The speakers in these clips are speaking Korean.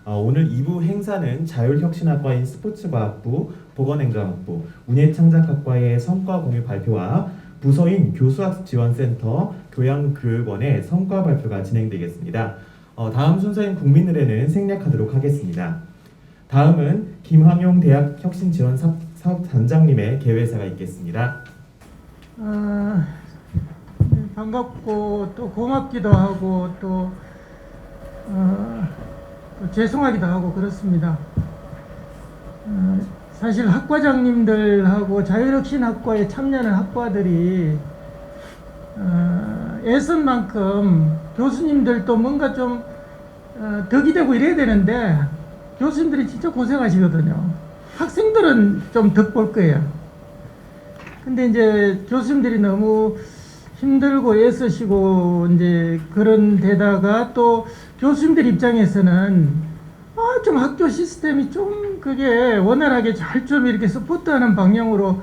오늘 2부 행사는 자율혁신학과인 스포츠과학부, 보건행정학부, 문예창작학과의 성과 공유 발표와 부서인 교수학습지원센터, 교양교육원의 성과 발표가 진행되겠습니다. 다음 순서인 국민의례는 생략하도록 하겠습니다. 다음은 김황용 대학 혁신지원사업단장님의 개회사가 있겠습니다. 반갑고 또 고맙기도 하고 또 죄송하기도 하고 그렇습니다. 사실 학과장님들하고 자율혁신학과에 참여하는 학과들이 애쓴 만큼 교수님들도 뭔가 좀 덕이 되고 이래야 되는데 교수님들이 진짜 고생하시거든요. 학생들은 좀 덕 볼 거예요. 근데 이제 교수님들이 너무 힘들고 애쓰시고 이제 그런 데다가 또 교수님들 입장에서는 좀 학교 시스템이 좀 그게 원활하게 잘 좀 이렇게 서포트하는 방향으로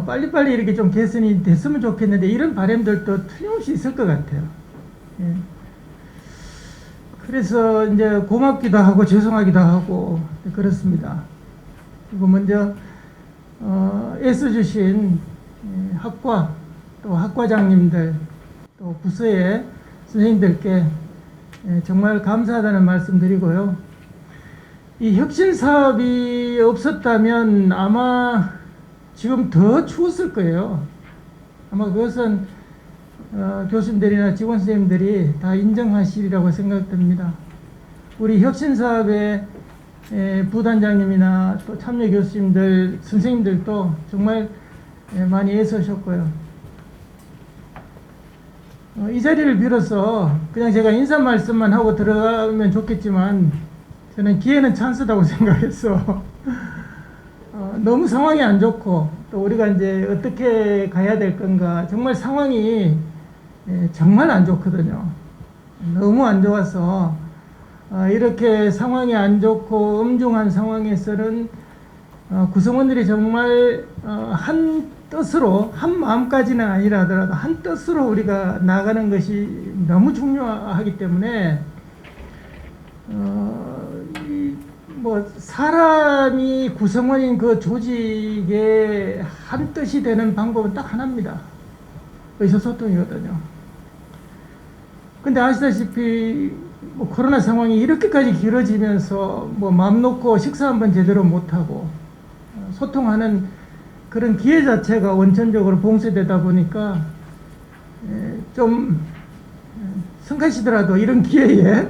빨리빨리 이렇게 좀 개선이 됐으면 좋겠는데 이런 바람들도 틀림없이 있을 것 같아요. 예. 그래서 이제 고맙기도 하고 죄송하기도 하고 그렇습니다. 그리고 먼저 애써주신 학과 또 학과장님들 또 부서의 선생님들께 정말 감사하다는 말씀 드리고요. 이 혁신 사업이 없었다면 아마 지금 더 추웠을 거예요. 아마 그것은 교수님들이나 직원 선생님들이 다 인정하시리라고 생각됩니다. 우리 혁신 사업의 부단장님이나 또 참여 교수님들, 선생님들도 정말 많이 애쓰셨고요. 이 자리를 빌어서 그냥 제가 인사 말씀만 하고 들어가면 좋겠지만 저는 기회는 찬스다고 생각해서 너무 상황이 안 좋고 또 우리가 이제 어떻게 가야 될 건가 정말 상황이 정말 안 좋거든요. 너무 안 좋아서 이렇게 상황이 안 좋고 엄중한 상황에서는 구성원들이 정말 한 뜻으로 한 마음까지는 아니라 하더라도 한 뜻으로 우리가 나가는 것이 너무 중요하기 때문에 뭐 사람이 구성원인 그 조직의 한 뜻이 되는 방법은 딱 하나입니다. 의사소통이거든요. 근데 아시다시피 뭐 코로나 상황이 이렇게까지 길어지면서 뭐 마음 놓고 식사 한번 제대로 못하고 소통하는 그런 기회 자체가 원천적으로 봉쇄되다 보니까 좀 성가시더라도 이런 기회에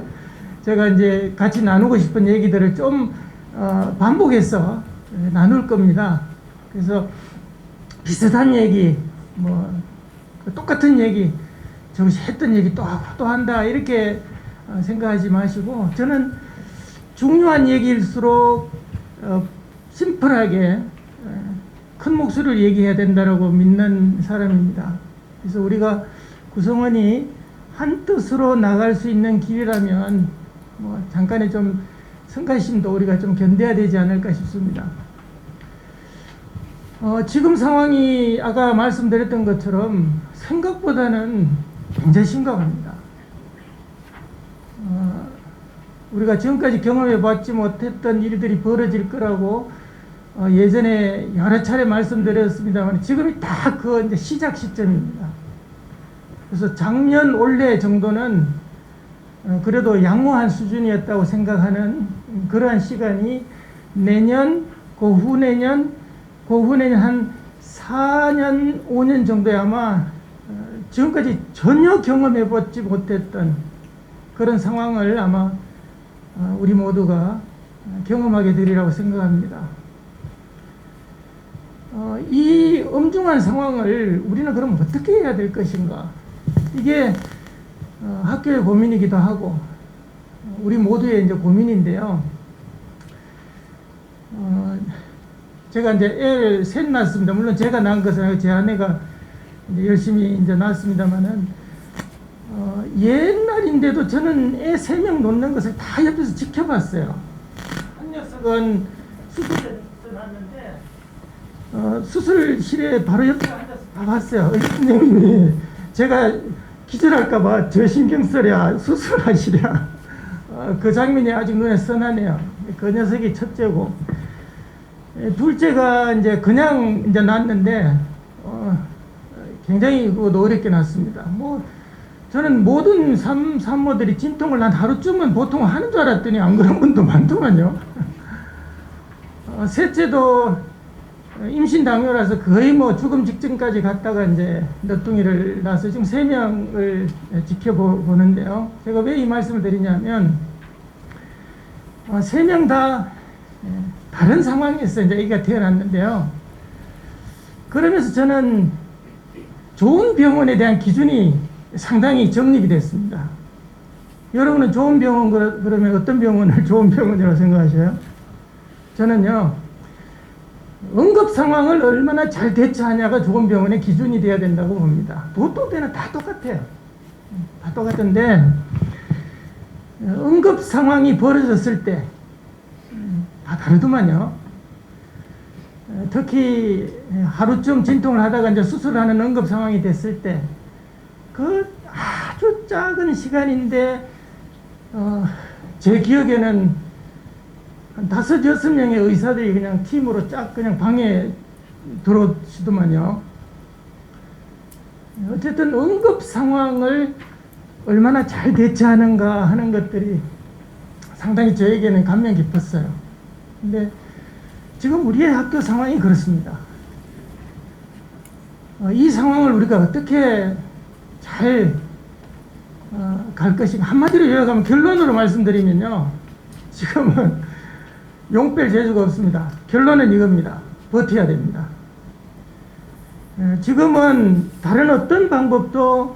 제가 이제 같이 나누고 싶은 얘기들을 좀 반복해서 나눌 겁니다. 그래서 비슷한 얘기, 뭐 똑같은 얘기, 저것이 했던 얘기 또 하고 또 한다 이렇게 생각하지 마시고 저는 중요한 얘기일수록 심플하게 큰 목소리를 얘기해야 된다고 믿는 사람입니다. 그래서 우리가 구성원이 한 뜻으로 나갈 수 있는 길이라면 뭐 잠깐의 좀 성가심도 우리가 좀 견뎌야 되지 않을까 싶습니다. 지금 상황이 아까 말씀드렸던 것처럼 생각보다는 굉장히 심각합니다. 우리가 지금까지 경험해 봤지 못했던 일들이 벌어질 거라고 예전에 여러 차례 말씀드렸습니다만 지금이 딱 그 이제 시작 시점입니다. 그래서 작년 올해 정도는 그래도 양호한 수준이었다고 생각하는 그러한 시간이 내년, 그 후내년 한 4년, 5년 정도에 아마 지금까지 전혀 경험해 보지 못했던 그런 상황을 아마 우리 모두가 경험하게 되리라고 생각합니다. 이 엄중한 상황을 우리는 그럼 어떻게 해야 될 것인가? 이게 학교의 고민이기도 하고 우리 모두의 이제 고민인데요. 제가 이제 애를 셋 낳았습니다. 물론 제가 낳은 것은 아니고 제 아내가 이제 열심히 이제 낳았습니다만은 옛날인데도 저는 애 3명 놓는 것을 다 옆에서 지켜봤어요. 한 녀석은 수술에 났는데 수술실에 바로 옆에 앉아서 다 봤어요. 선생님이 제가 기절할까봐 저 신경 쓰랴 수술하시랴 그 장면이 아직 눈에 선하네요. 그 녀석이 첫째고, 둘째가 이제 그냥 이제 낳았는데 굉장히 그것도 어렵게 낳습니다. 뭐 저는 모든 산모들이 진통을 한 하루쯤은 보통 하는 줄 알았더니 안 그런 분도 많더만요. 셋째도 임신 당뇨라서 거의 뭐 죽음 직전까지 갔다가 이제 너뚱이를 낳아서 지금 3명을 지켜보는데요. 제가 왜 이 말씀을 드리냐면 3명 다 다른 상황에서 이제 아기가 태어났는데요. 그러면서 저는 좋은 병원에 대한 기준이 상당히 정립이 됐습니다. 여러분은 좋은 병원 그러면 어떤 병원을 좋은 병원이라고 생각하셔요? 저는요, 응급 상황을 얼마나 잘 대처하냐가 좋은 병원의 기준이 돼야 된다고 봅니다. 보통 때는 다 똑같아요. 다 똑같은데 응급 상황이 벌어졌을 때 다 다르더만요. 특히 하루쯤 진통을 하다가 이제 수술하는 응급 상황이 됐을 때 그 아주 작은 시간인데 제 기억에는 한 5-6명의 의사들이 그냥 팀으로 쫙 그냥 방에 들어오시더만요. 어쨌든 응급 상황을 얼마나 잘 대처하는가 하는 것들이 상당히 저에게는 감명 깊었어요. 근데 지금 우리의 학교 상황이 그렇습니다. 이 상황을 우리가 어떻게 잘 갈 것인가. 한마디로 요약하면 결론으로 말씀드리면요, 지금은 용뺄 재주가 없습니다. 결론은 이겁니다. 버텨야 됩니다. 지금은 다른 어떤 방법도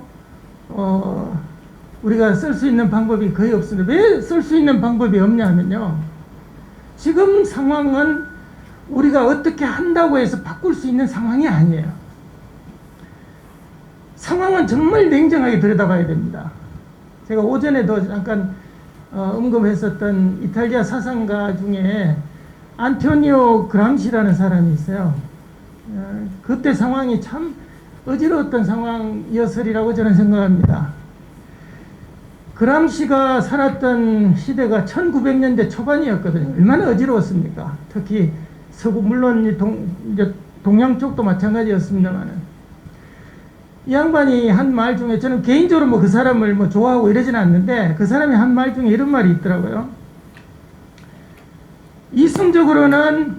우리가 쓸 수 있는 방법이 거의 없습니다. 왜 쓸 수 있는 방법이 없냐 하면요, 지금 상황은 우리가 어떻게 한다고 해서 바꿀 수 있는 상황이 아니에요. 상황은 정말 냉정하게 들여다봐야 됩니다. 제가 오전에도 잠깐 언급했었던 이탈리아 사상가 중에 안토니오 그람시라는 사람이 있어요. 그때 상황이 참 어지러웠던 상황이었으리라고 저는 생각합니다. 그람시가 살았던 시대가 1900년대 초반이었거든요. 얼마나 어지러웠습니까? 특히 서구, 물론 이제 동양 쪽도 마찬가지였습니다만은. 이 양반이 한 말 중에, 저는 개인적으로 뭐 그 사람을 뭐 좋아하고 이러지는 않는데, 그 사람이 한 말 중에 이런 말이 있더라고요. 이성적으로는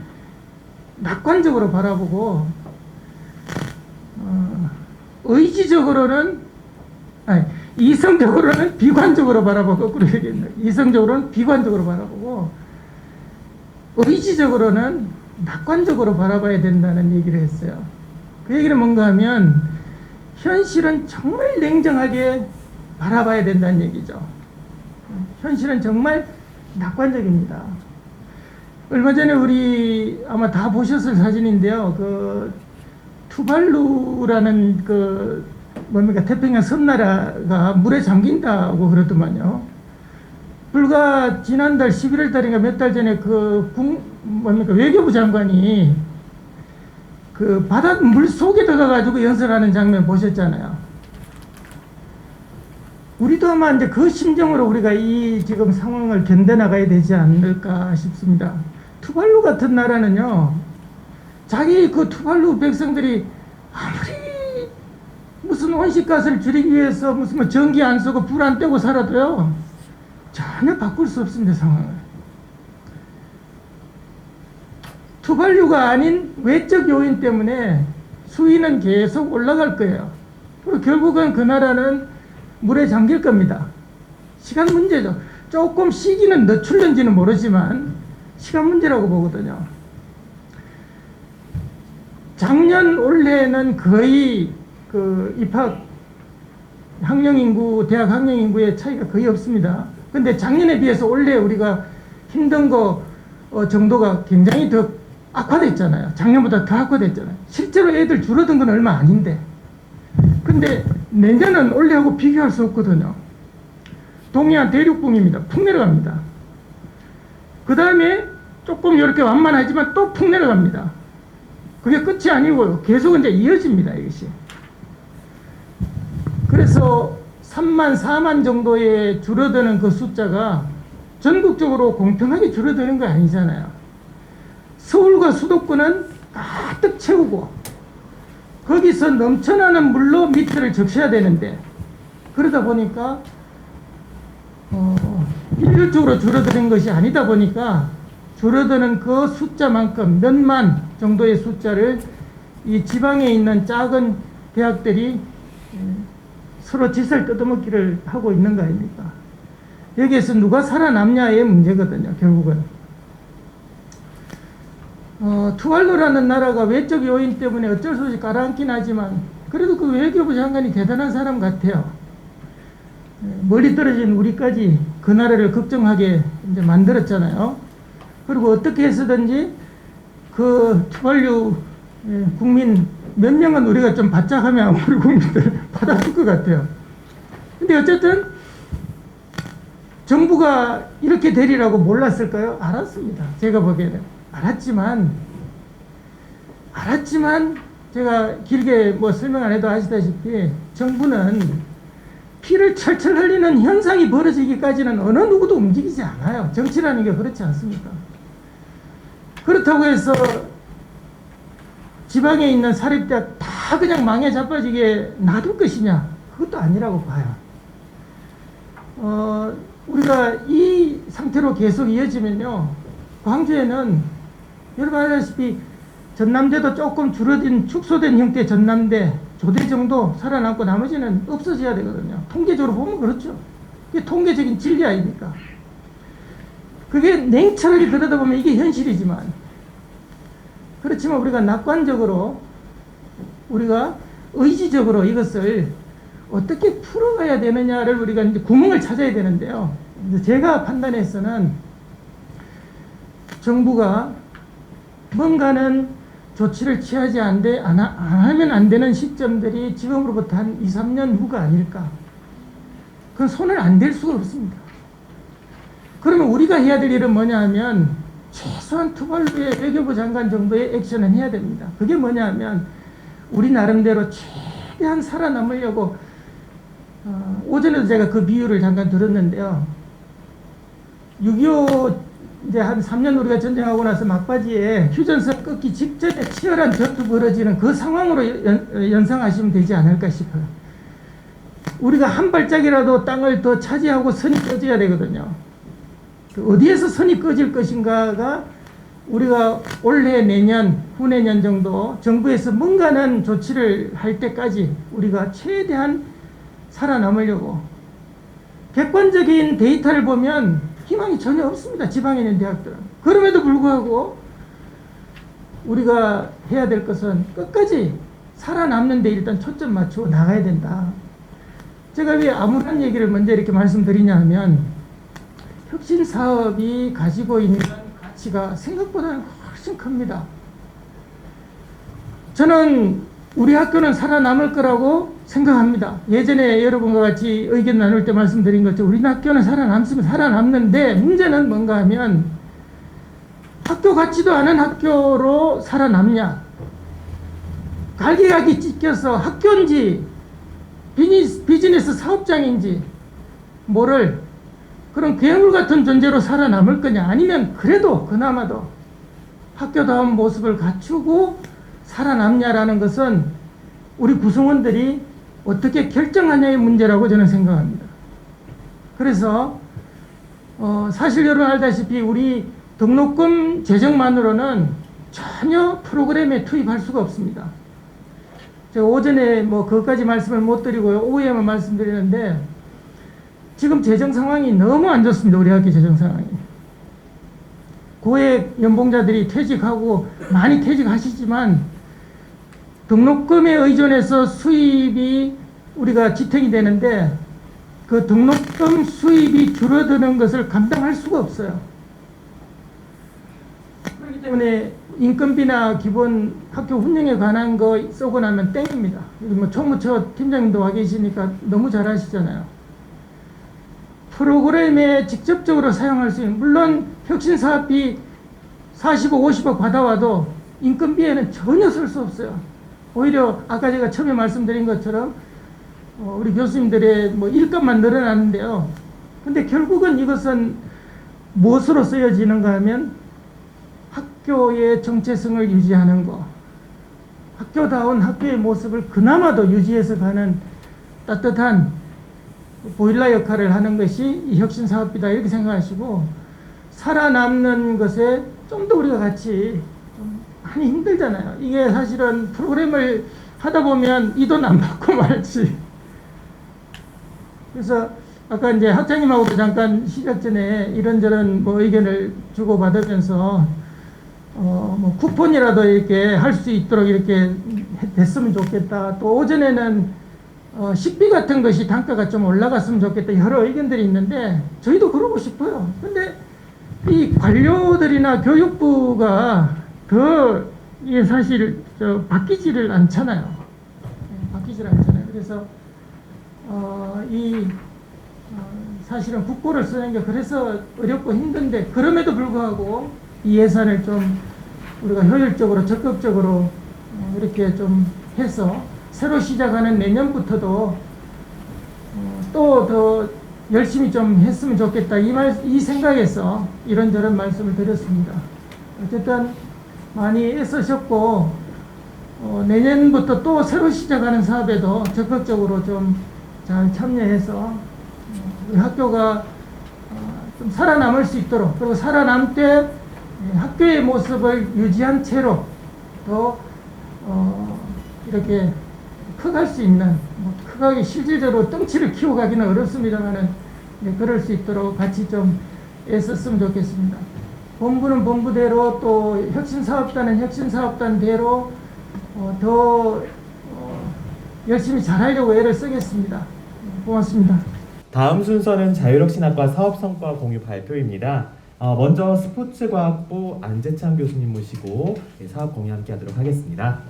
낙관적으로 바라보고, 이성적으로는 비관적으로 바라보고, 거꾸로 얘기했네. 이성적으로는 비관적으로 바라보고, 의지적으로는 낙관적으로 바라봐야 된다는 얘기를 했어요. 그 얘기는 뭔가 하면, 현실은 정말 냉정하게 바라봐야 된다는 얘기죠. 현실은 정말 낙관적입니다. 얼마 전에 우리 아마 다 보셨을 사진인데요. 그 투발루라는 그 뭡니까 태평양 섬나라가 물에 잠긴다고 그러더만요. 불과 지난달 11월 달인가 몇 달 전에 그 외교부 장관이 그 바다 물 속에 들어가가지고 연설하는 장면 보셨잖아요. 우리도 아마 이제 그 심정으로 우리가 이 지금 상황을 견뎌나가야 되지 않을까 싶습니다. 투발루 같은 나라는요, 자기 그 투발루 백성들이 아무리 무슨 온실가스를 줄이기 위해서 무슨 뭐 전기 안 쓰고 불 안 떼고 살아도요, 전혀 바꿀 수 없습니다, 상황을. 투발류가 아닌 외적 요인 때문에 수위는 계속 올라갈 거예요. 그리고 결국은 그 나라는 물에 잠길 겁니다. 시간 문제죠. 조금 시기는 늦출는지는 모르지만 시간 문제라고 보거든요. 작년 올해는 거의 그 입학 학령인구, 대학 학령인구의 차이가 거의 없습니다. 근데 작년에 비해서 올해 우리가 힘든 거 정도가 굉장히 더 악화됐잖아요. 작년보다 더 악화됐잖아요. 실제로 애들 줄어든 건 얼마 아닌데. 근데 내년은 올해하고 비교할 수 없거든요. 동해안 대륙붕입니다. 푹 내려갑니다. 그 다음에 조금 이렇게 완만하지만 또 푹 내려갑니다. 그게 끝이 아니고요. 계속 이제 이어집니다, 이것이. 그래서 3만, 4만 정도의 줄어드는 그 숫자가 전국적으로 공평하게 줄어드는 거 아니잖아요. 서울과 수도권은 가득 채우고 거기서 넘쳐나는 물로 밑을 적셔야 되는데 그러다 보니까 일률적으로 줄어드는 것이 아니다 보니까 줄어드는 그 숫자만큼 몇만 정도의 숫자를 이 지방에 있는 작은 대학들이 서로 짓을 뜯어먹기를 하고 있는 거 아닙니까? 여기에서 누가 살아남냐의 문제거든요, 결국은. 투발루라는 나라가 외적 요인 때문에 어쩔 수 없이 가라앉긴 하지만 그래도 그 외교부 장관이 대단한 사람 같아요. 멀리 떨어진 우리까지 그 나라를 걱정하게 이제 만들었잖아요. 그리고 어떻게 해서든지 그 투발루 국민 몇 명은 우리가 좀 바짝하면 우리 국민들 받아줄 것 같아요. 근데 어쨌든 정부가 이렇게 되리라고 몰랐을까요? 알았습니다. 제가 보기에는. 알았지만 제가 길게 뭐 설명 안 해도 아시다시피 정부는 피를 철철 흘리는 현상이 벌어지기까지는 어느 누구도 움직이지 않아요. 정치라는 게 그렇지 않습니까? 그렇다고 해서 지방에 있는 사립대학 다 그냥 망에 자빠지게 놔둘 것이냐? 그것도 아니라고 봐요. 우리가 이 상태로 계속 이어지면요, 광주에는 여러분 알다시피 전남대도 조금 줄어든 축소된 형태의 전남대, 조대 정도 살아남고 나머지는 없어져야 되거든요. 통계적으로 보면 그렇죠. 그게 통계적인 진리 아닙니까? 그게 냉철하게 들여다보면 이게 현실이지만, 그렇지만 우리가 낙관적으로, 우리가 의지적으로 이것을 어떻게 풀어가야 되느냐를 우리가 이제 구멍을 찾아야 되는데요. 제가 판단해서는 정부가 뭔가는 조치를 취하지 안 하면 안 되는 시점들이 지금으로부터 한 2, 3년 후가 아닐까. 그건 손을 안 댈 수가 없습니다. 그러면 우리가 해야 될 일은 뭐냐 하면 최소한 투발루의 외교부 장관 정도의 액션은 해야 됩니다. 그게 뭐냐 하면 우리 나름대로 최대한 살아남으려고 오전에도 제가 그 비유를 잠깐 들었는데요. 6.25 이제 한 3년 우리가 전쟁하고 나서 막바지에 휴전선 끊기 직전에 치열한 전투 벌어지는 그 상황으로 연상하시면 되지 않을까 싶어요. 우리가 한 발짝이라도 땅을 더 차지하고 선이 꺼져야 되거든요. 어디에서 선이 꺼질 것인가가 우리가 올해 내년, 후내년 정도 정부에서 뭔가는 조치를 할 때까지 우리가 최대한 살아남으려고. 객관적인 데이터를 보면 희망이 전혀 없습니다. 지방에 있는 대학들은. 그럼에도 불구하고 우리가 해야 될 것은 끝까지 살아남는 데 일단 초점 맞추고 나가야 된다. 제가 왜 암울한 얘기를 먼저 이렇게 말씀드리냐 하면 혁신 사업이 가지고 있는 가치가 생각보다는 훨씬 큽니다. 저는 우리 학교는 살아남을 거라고 생각합니다. 예전에 여러분과 같이 의견 나눌 때 말씀드린 것처럼 우리 학교는 살아남는데 문제는 뭔가 하면 학교 같지도 않은 학교로 살아남냐, 갈기갈기 찢겨서 학교인지 비즈니스 사업장인지 모를 그런 괴물 같은 존재로 살아남을 거냐, 아니면 그래도 그나마도 학교다운 모습을 갖추고 살아남냐라는 것은 우리 구성원들이 어떻게 결정하냐의 문제라고 저는 생각합니다. 그래서 사실 여러분 알다시피 우리 등록금 재정만으로는 전혀 프로그램에 투입할 수가 없습니다. 제가 오전에 뭐 그것까지 말씀을 못 드리고요, 오후에만 말씀드리는데 지금 재정 상황이 너무 안 좋습니다. 우리 학교 재정 상황이. 고액 연봉자들이 퇴직하고 많이 퇴직하시지만 등록금에 의존해서 수입이 우리가 지탱이 되는데 그 등록금 수입이 줄어드는 것을 감당할 수가 없어요. 그렇기 때문에 인건비나 기본 학교 운영에 관한 거 쏘고 나면 땡입니다. 여기 뭐 총무처 팀장님도 와 계시니까 너무 잘 아시잖아요. 프로그램에 직접적으로 사용할 수 있는, 물론 혁신사업비 40억, 50억 받아와도 인건비에는 전혀 쓸 수 없어요. 오히려 아까 제가 처음에 말씀드린 것처럼 우리 교수님들의 뭐 일감만 늘어나는데요. 근데 결국은 이것은 무엇으로 쓰여지는가 하면 학교의 정체성을 유지하는 거, 학교다운 학교의 모습을 그나마도 유지해서 가는 따뜻한 보일러 역할을 하는 것이 이 혁신사업비다, 이렇게 생각하시고, 살아남는 것에 좀 더 우리가 같이 좀 많이 힘들잖아요. 이게 사실은 프로그램을 하다 보면 이 돈 안 받고 말지. 그래서 아까 이제 학장님하고도 잠깐 시작 전에 이런저런 뭐 의견을 주고받으면서 뭐 쿠폰이라도 이렇게 할 수 있도록 이렇게 됐으면 좋겠다. 또 오전에는 식비 같은 것이 단가가 좀 올라갔으면 좋겠다. 여러 의견들이 있는데 저희도 그러고 싶어요. 근데 이 관료들이나 교육부가 더 이게 사실 바뀌지를 않잖아요. 바뀌질 않잖아요. 그래서 사실은 국고를 쓰는 게 그래서 어렵고 힘든데, 그럼에도 불구하고 이 예산을 좀 우리가 효율적으로 적극적으로 이렇게 좀 해서 새로 시작하는 내년부터도 또 더 열심히 좀 했으면 좋겠다, 이 생각에서 이런저런 말씀을 드렸습니다. 어쨌든 많이 애쓰셨고 내년부터 또 새로 시작하는 사업에도 적극적으로 좀 잘 참여해서 우리 학교가 좀 살아남을 수 있도록, 그리고 살아남 때 학교의 모습을 유지한 채로 더 이렇게 커갈 수 있는, 크게 실질적으로 덩치를 키워가기는 어렵습니다만은 그럴 수 있도록 같이 좀 애썼으면 좋겠습니다. 본부는 본부대로, 또 혁신사업단은 혁신사업단대로 더 열심히 잘하려고 애를 쓰겠습니다. 고맙습니다. 다음 순서는 자율혁신학과 사업성과 공유 발표입니다. 먼저 스포츠과학부 안재창 교수님 모시고 사업 공유 함께 하도록 하겠습니다.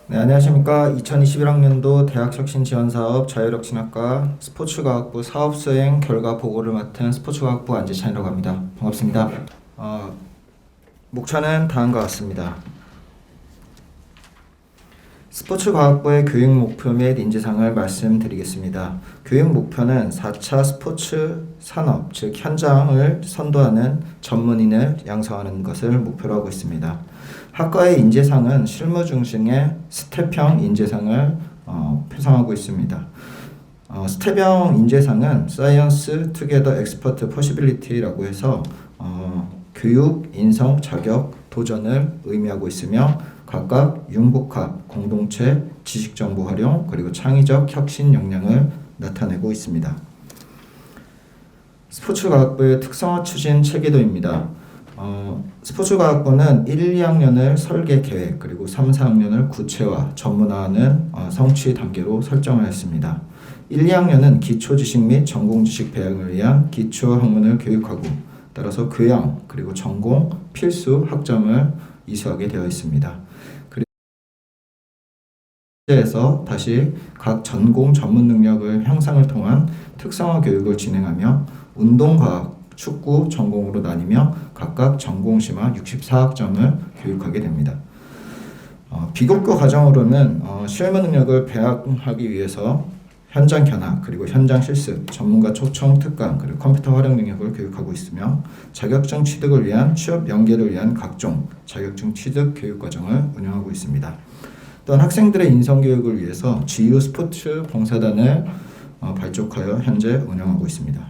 네, 안녕하십니까. 2021학년도 대학혁신지원사업 자율혁신학과 스포츠과학부 사업수행 결과 보고를 맡은 스포츠과학부 안재찬이라고 합니다. 반갑습니다. 목차는 다음과 같습니다. 스포츠과학부의 교육 목표 및 인재상을 말씀드리겠습니다. 교육 목표는 4차 스포츠 산업, 즉 현장을 선도하는 전문인을 양성하는 것을 목표로 하고 있습니다. 학과의 인재상은 실무 중심의 스텝형 인재상을 표상하고 있습니다. 스텝형 인재상은 사이언스 투게더 엑스퍼트 포시빌리티라고 해서 교육, 인성, 자격, 도전을 의미하고 있으며 각각 융복합, 공동체, 지식정보 활용, 그리고 창의적 혁신 역량을 나타내고 있습니다. 스포츠과학부의 특성화 추진 체계도입니다. 스포츠과학부는 1, 2학년을 설계 계획, 그리고 3, 4학년을 구체화, 전문화하는 성취 단계로 설정을 했습니다. 1, 2학년은 기초지식 및 전공지식 배양을 위한 기초학문을 교육하고, 따라서 교양, 그리고 전공, 필수 학점을 이수하게 되어 있습니다. 에서 다시 각 전공 전문 능력을 향상을 통한 특성화 교육을 진행하며 운동과학, 축구 전공으로 나뉘며 각각 전공심화 64학점을 교육하게 됩니다. 비교과 과정으로는 실무 능력을 배양하기 위해서 현장 견학, 그리고 현장 실습, 전문가 초청 특강, 그리고 컴퓨터 활용 능력을 교육하고 있으며 자격증 취득을 위한 취업 연계를 위한 각종 자격증 취득 교육 과정을 운영하고 있습니다. 또한 학생들의 인성교육을 위해서 GU 스포츠 봉사단을 발족하여 현재 운영하고 있습니다.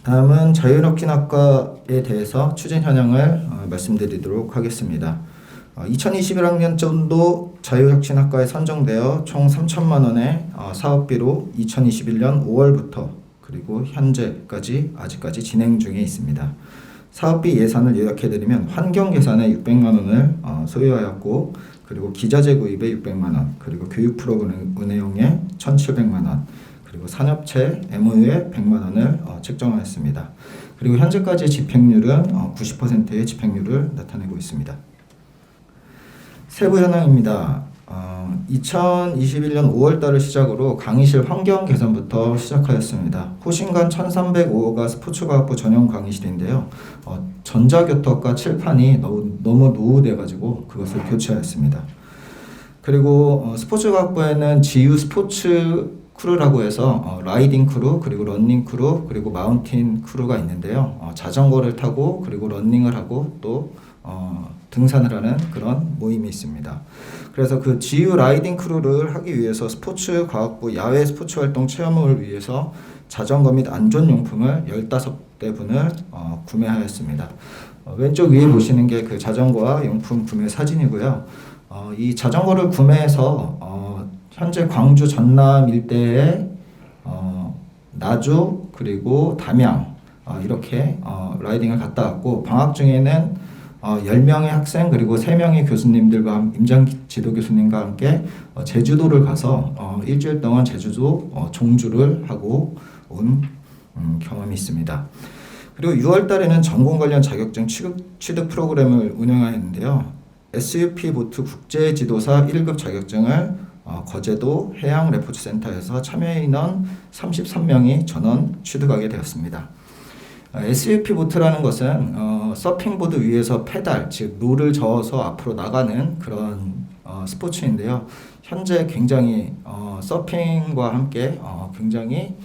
다음은 자율혁신학과에 대해서 추진 현황을 말씀드리도록 하겠습니다. 2021학년도 자율혁신학과에 선정되어 총 3천만 원의 사업비로 2021년 5월부터 그리고 현재까지 아직까지 진행 중에 있습니다. 사업비 예산을 요약해드리면 환경 예산에 600만 원을 소요하였고, 그리고 기자재 구입에 600만 원, 그리고 교육 프로그램 운영에 1,700만 원, 그리고 산업체 MOU에 100만 원을 책정하였습니다. 그리고 현재까지 집행률은 90%의 집행률을 나타내고 있습니다. 세부 현황입니다. 2021년 5월달을 시작으로 강의실 환경 개선부터 시작하였습니다. 호신관 1305호가 스포츠과학부 전용 강의실인데요. 전자교턱과 칠판이 너무 노후돼가지고 그것을 교체하였습니다. 그리고 스포츠과학부에는 GU 스포츠 크루라고 해서 라이딩 크루, 그리고 런닝 크루, 그리고 마운틴 크루가 있는데요. 자전거를 타고 그리고 런닝을 하고 또 등산을 하는 그런 모임이 있습니다. 그래서 그 GU 라이딩 크루를 하기 위해서 스포츠 과학부 야외 스포츠 활동 체험을 위해서 자전거 및 안전용품을 15대 분을 구매하였습니다. 왼쪽 위에 보시는 게 그 자전거와 용품 구매 사진이고요. 이 자전거를 구매해서 현재 광주 전남 일대에 나주 그리고 담양 이렇게 라이딩을 갔다 왔고, 방학 중에는 10명의 학생 그리고 3명의 교수님들과 임장 지도 교수님과 함께 제주도를 가서 일주일 동안 제주도 종주를 하고 온 경험이 있습니다. 그리고 6월 달에는 전공 관련 자격증 취득 프로그램을 운영하였는데요. SUP 보트 국제 지도사 1급 자격증을 거제도 해양 레포츠 센터에서 참여 인원 33명이 전원 취득하게 되었습니다. SUP 보트라는 것은 서핑보드 위에서 페달, 즉 롤을 저어서 앞으로 나가는 그런 스포츠인데요. 현재 굉장히 서핑과 함께 굉장히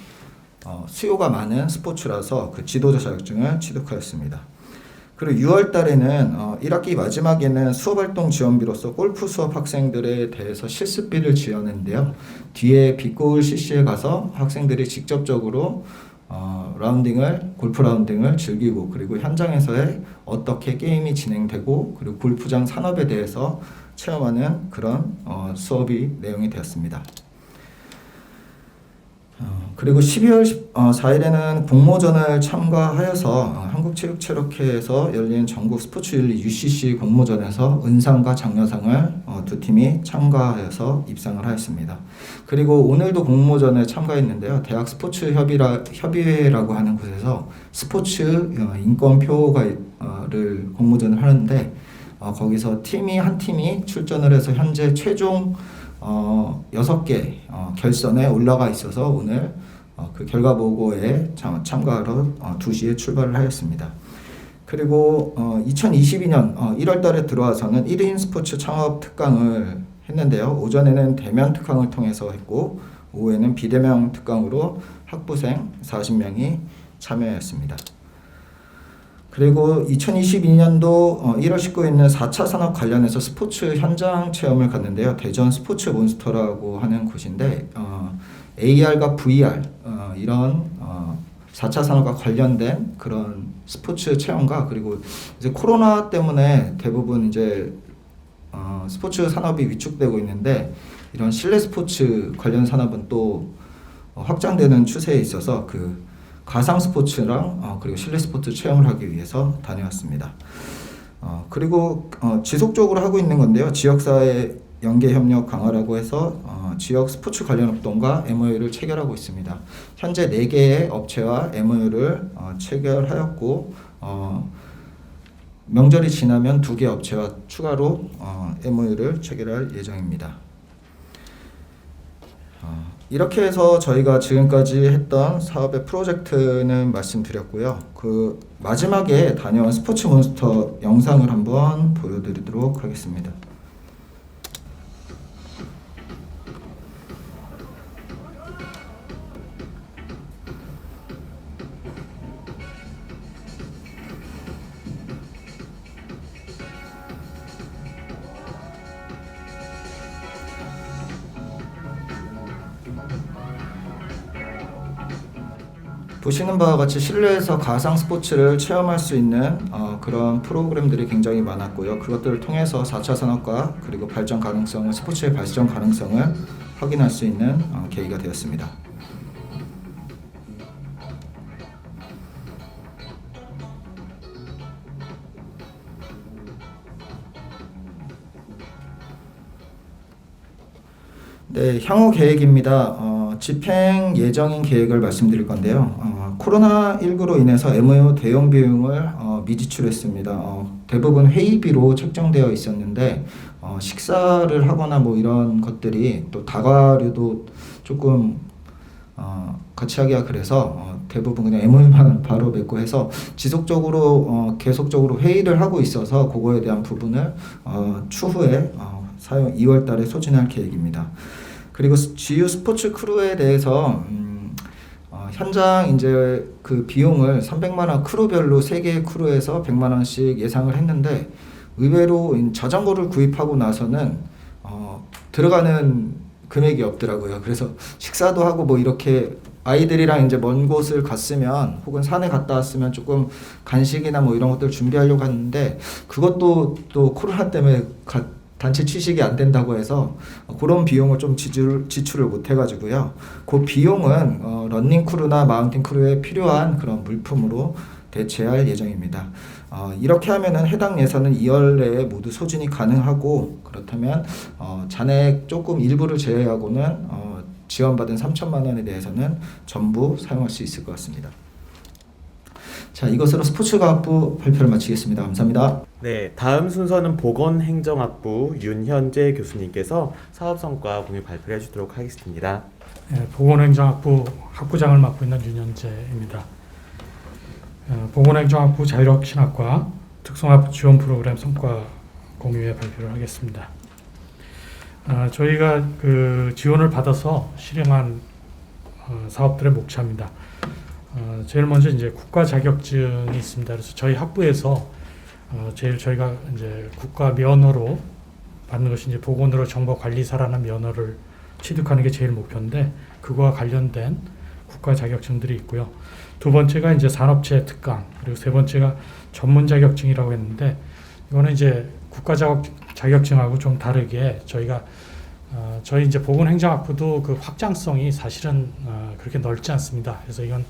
수요가 많은 스포츠라서 그 지도자 자격증을 취득하였습니다. 그리고 6월 달에는 1학기 마지막에는 수업활동 지원비로서 골프 수업 학생들에 대해서 실습비를 지원했는데요. 뒤에 빛고울 CC에 가서 학생들이 직접적으로 골프 라운딩을 즐기고, 그리고 현장에서의 어떻게 게임이 진행되고, 그리고 골프장 산업에 대해서 체험하는 그런 수업이 내용이 되었습니다. 그리고 12월 4일에는 공모전을 참가하여서 한국체육체육회에서 열린 전국 스포츠윤리 UCC 공모전에서 은상과 장려상을 두 팀이 참가하여서 입상을 하였습니다. 그리고 오늘도 공모전에 참가했는데요. 대학 스포츠 협의회라고 하는 곳에서 스포츠 인권표를 공모전을 하는데, 거기서 한 팀이 출전을 해서 현재 최종 6개 결선에 올라가 있어서 오늘 그 결과 보고에 참가하러 2시에 출발을 하였습니다. 그리고 2022년 1월 달에 들어와서는 1인 스포츠 창업 특강을 했는데요. 오전에는 대면 특강을 통해서 했고, 오후에는 비대면 특강으로 학부생 40명이 참여했습니다. 그리고 2022년도 1월 19일 있는 4차 산업 관련해서 스포츠 현장 체험을 갔는데요. 대전 스포츠 몬스터라고 하는 곳인데 AR과 VR 이런 4차 산업과 관련된 그런 스포츠 체험과, 그리고 이제 코로나 때문에 대부분 이제 스포츠 산업이 위축되고 있는데, 이런 실내 스포츠 관련 산업은 또 확장되는 추세에 있어서 그 가상 스포츠랑 그리고 실내 스포츠 체험을 하기 위해서 다녀왔습니다. 그리고 지속적으로 하고 있는 건데요. 지역사회 연계 협력 강화라고 해서 지역 스포츠 관련 업동과 MOU를 체결하고 있습니다. 현재 4개의 업체와 MOU를 체결하였고, 명절이 지나면 2개 업체와 추가로 MOU를 체결할 예정입니다. 이렇게 해서 저희가 지금까지 했던 사업의 프로젝트는 말씀드렸고요. 그 마지막에 다녀온 스포츠 몬스터 영상을 한번 보여드리도록 하겠습니다. 보시는 바와 같이 실내에서 가상 스포츠를 체험할 수 있는 그런 프로그램들이 굉장히 많았고요. 그것들을 통해서 4차 산업과 그리고 발전 가능성을, 스포츠의 발전 가능성을 확인할 수 있는 계기가 되었습니다. 네, 향후 계획입니다. 집행 예정인 계획을 말씀드릴 건데요. 코로나19로 인해서 MOU 대형 비용을 미지출했습니다. 대부분 회의비로 책정되어 있었는데 식사를 하거나 뭐 이런 것들이, 또 다과류도 조금 같이 하기가 그래서 대부분 그냥 MOU만 바로 맺고 해서 지속적으로 계속적으로 회의를 하고 있어서 그거에 대한 부분을 추후에 2월 달에 소진할 계획입니다. 그리고 GU 스포츠 크루에 대해서 현장 이제 그 비용을 300만 원 크루별로 3개의 크루에서 100만 원씩 예상을 했는데 의외로 자전거를 구입하고 나서는 들어가는 금액이 없더라고요. 그래서 식사도 하고 뭐 이렇게 아이들이랑 이제 먼 곳을 갔으면 혹은 산에 갔다 왔으면 조금 간식이나 뭐 이런 것들 준비하려고 하는데 그것도 또 코로나 때문에 단체 취식이 안 된다고 해서 그런 비용을 좀 지출을 못 해가지고요. 그 비용은 런닝 크루나 마운틴 크루에 필요한 그런 물품으로 대체할 예정입니다. 이렇게 하면은 해당 예산은 2월 내에 모두 소진이 가능하고 그렇다면 잔액 조금 일부를 제외하고는 지원받은 3천만 원에 대해서는 전부 사용할 수 있을 것 같습니다. 자, 이것으로 스포츠과학부 발표를 마치겠습니다. 감사합니다. 네, 다음 순서는 보건행정학부 윤현재 교수님께서 사업성과 공유 발표를 해주도록 하겠습니다. 네, 보건행정학부 학부장을 맡고 있는 윤현재입니다. 보건행정학부 자율혁신학과 특성화학 지원 프로그램 성과 공유에 발표를 하겠습니다. 저희가 그 지원을 받아서 실행한 사업들의 목차입니다. 제일 먼저 이제 국가 자격증이 있습니다. 그래서 저희 학부에서 제일 저희가 이제 국가 면허로 받는 것이 이제 보건의료 정보관리사라는 면허를 취득하는 게 제일 목표인데 그거와 관련된 국가 자격증들이 있고요. 두 번째가 이제 산업체 특강, 그리고 세 번째가 전문 자격증이라고 했는데 이거는 이제 국가 자격증하고 좀 다르게 저희가 저희 이제 보건행정학부도 그 확장성이 사실은 그렇게 넓지 않습니다. 그래서 이건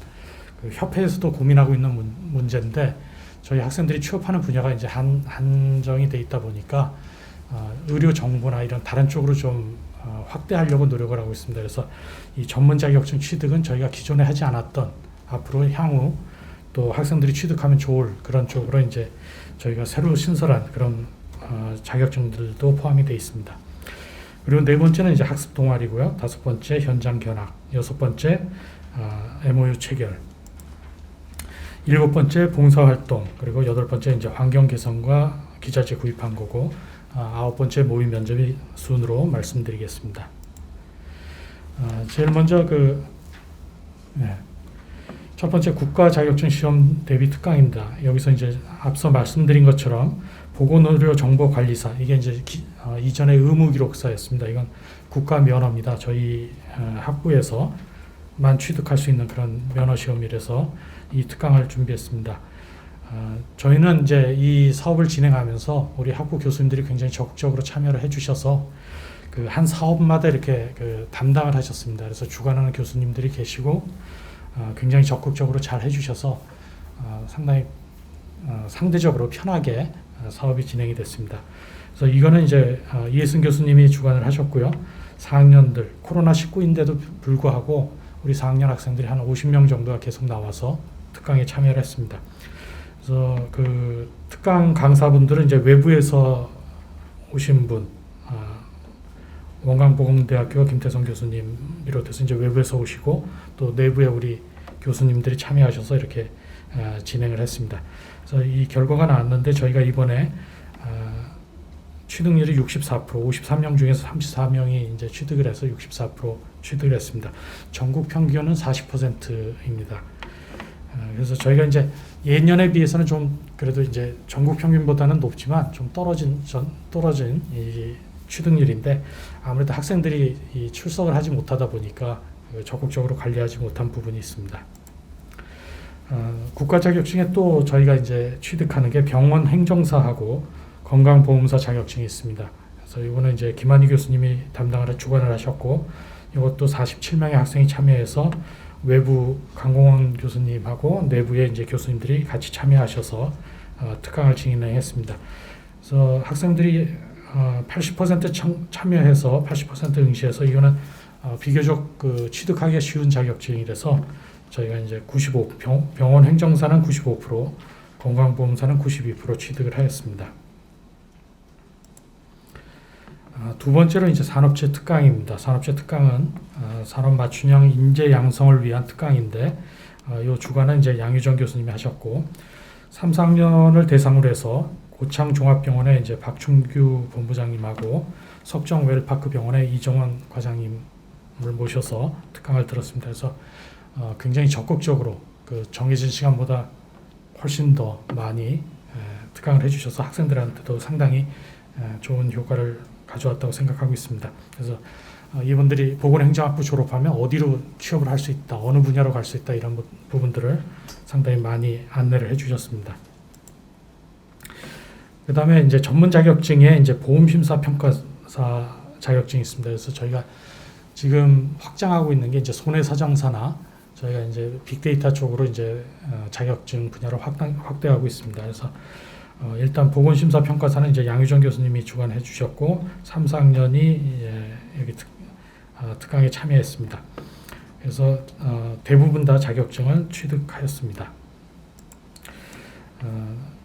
그 협회에서도 고민하고 있는 문제인데 저희 학생들이 취업하는 분야가 이제 한정이 돼 있다 보니까 의료 정보나 이런 다른 쪽으로 좀 확대하려고 노력을 하고 있습니다. 그래서 이 전문 자격증 취득은 저희가 기존에 하지 않았던 앞으로 향후 또 학생들이 취득하면 좋을 그런 쪽으로 이제 저희가 새로 신설한 그런 자격증들도 포함이 되어 있습니다. 그리고 네 번째는 이제 학습 동아리고요. 다섯 번째 현장 견학, 여섯 번째 MOU 체결, 일곱 번째 봉사활동, 그리고 여덟 번째 이제 환경 개선과 기자재 구입한 거고, 아홉 번째 모의 면접이 순으로 말씀드리겠습니다. 제일 먼저 첫 번째 국가 자격증 시험 대비 특강입니다. 여기서 이제 앞서 말씀드린 것처럼 보건의료 정보관리사, 이게 이제 이전에 의무기록사였습니다. 이건 국가 면허입니다. 저희 학부에서만 취득할 수 있는 그런 면허 시험이라서 이 특강을 준비했습니다. 저희는 이제 이 사업을 진행하면서 우리 학부 교수님들이 굉장히 적극적으로 참여를 해주셔서 그 한 사업마다 이렇게 그 담당을 하셨습니다. 그래서 주관하는 교수님들이 계시고 굉장히 적극적으로 잘 해주셔서 상당히 상대적으로 편하게 사업이 진행이 됐습니다. 그래서 이거는 이제 이혜승 교수님이 주관을 하셨고요. 4학년들 코로나19인데도 불구하고 우리 4학년 학생들이 한 50명 정도가 계속 나와서 특강에 참여를 했습니다. 그래서 그 특강 강사분들은 이제 외부에서 오신 분, 원광보건대학교 김태성 교수님 비롯해서 이제 외부에서 오시고 또 내부에 우리 교수님들이 참여하셔서 이렇게 진행을 했습니다. 그래서 이 결과가 나왔는데 저희가 이번에 취득률이 64%, 53명 중에서 34명이 이제 취득을 해서 64% 취득을 했습니다. 전국 평균은 40%입니다. 그래서 저희가 이제 예년에 비해서는 좀 그래도 이제 전국 평균보다는 높지만 좀 떨어진 이 취득률인데 아무래도 학생들이 이 출석을 하지 못하다 보니까 적극적으로 관리하지 못한 부분이 있습니다. 국가 자격증에 또 저희가 이제 취득하는 게 병원 행정사하고 건강보험사 자격증이 있습니다. 그래서 이거는 이제 김한희 교수님이 주관을 하셨고 이것도 47명의 학생이 참여해서 외부 강공원 교수님하고 내부의 이제 교수님들이 같이 참여하셔서 특강을 진행했습니다. 그래서 학생들이 80% 참여해서 80% 응시해서 이거는 비교적 그 취득하기가 쉬운 자격증이라서 저희가 이제 95 병원 행정사는 95%, 건강보험사는 92% 취득을 하였습니다. 두 번째로 이제 산업체 특강입니다. 산업체 특강은 산업 맞춤형 인재 양성을 위한 특강인데 이 주관은 이제 양유정 교수님이 하셨고 3, 4학년을 대상으로 해서 고창 종합병원의 이제 박춘규 본부장님하고 석정 웰파크 병원의 이정원 과장님 모셔서 특강을 들었습니다. 그래서 굉장히 적극적으로 그 정해진 시간보다 훨씬 더 많이 특강을 해주셔서 학생들한테도 상당히 좋은 효과를 가져왔다고 생각하고 있습니다. 그래서 이분들이 보건행정학부 졸업하면 어디로 취업을 할 수 있다, 어느 분야로 갈 수 있다 이런 부분들을 상당히 많이 안내를 해주셨습니다. 그 다음에 이제 전문 자격증에 이제 보험심사평가사 자격증이 있습니다. 그래서 저희가 지금 확장하고 있는 게 이제 손해사정사나 저희가 이제 빅데이터 쪽으로 이제 자격증 분야로 확대하고 있습니다. 그래서 일단 보건심사평가사는 이제 양유정 교수님이 주관해 주셨고 3, 4학년이 여기 특강에 참여했습니다. 그래서 대부분 다 자격증을 취득하였습니다.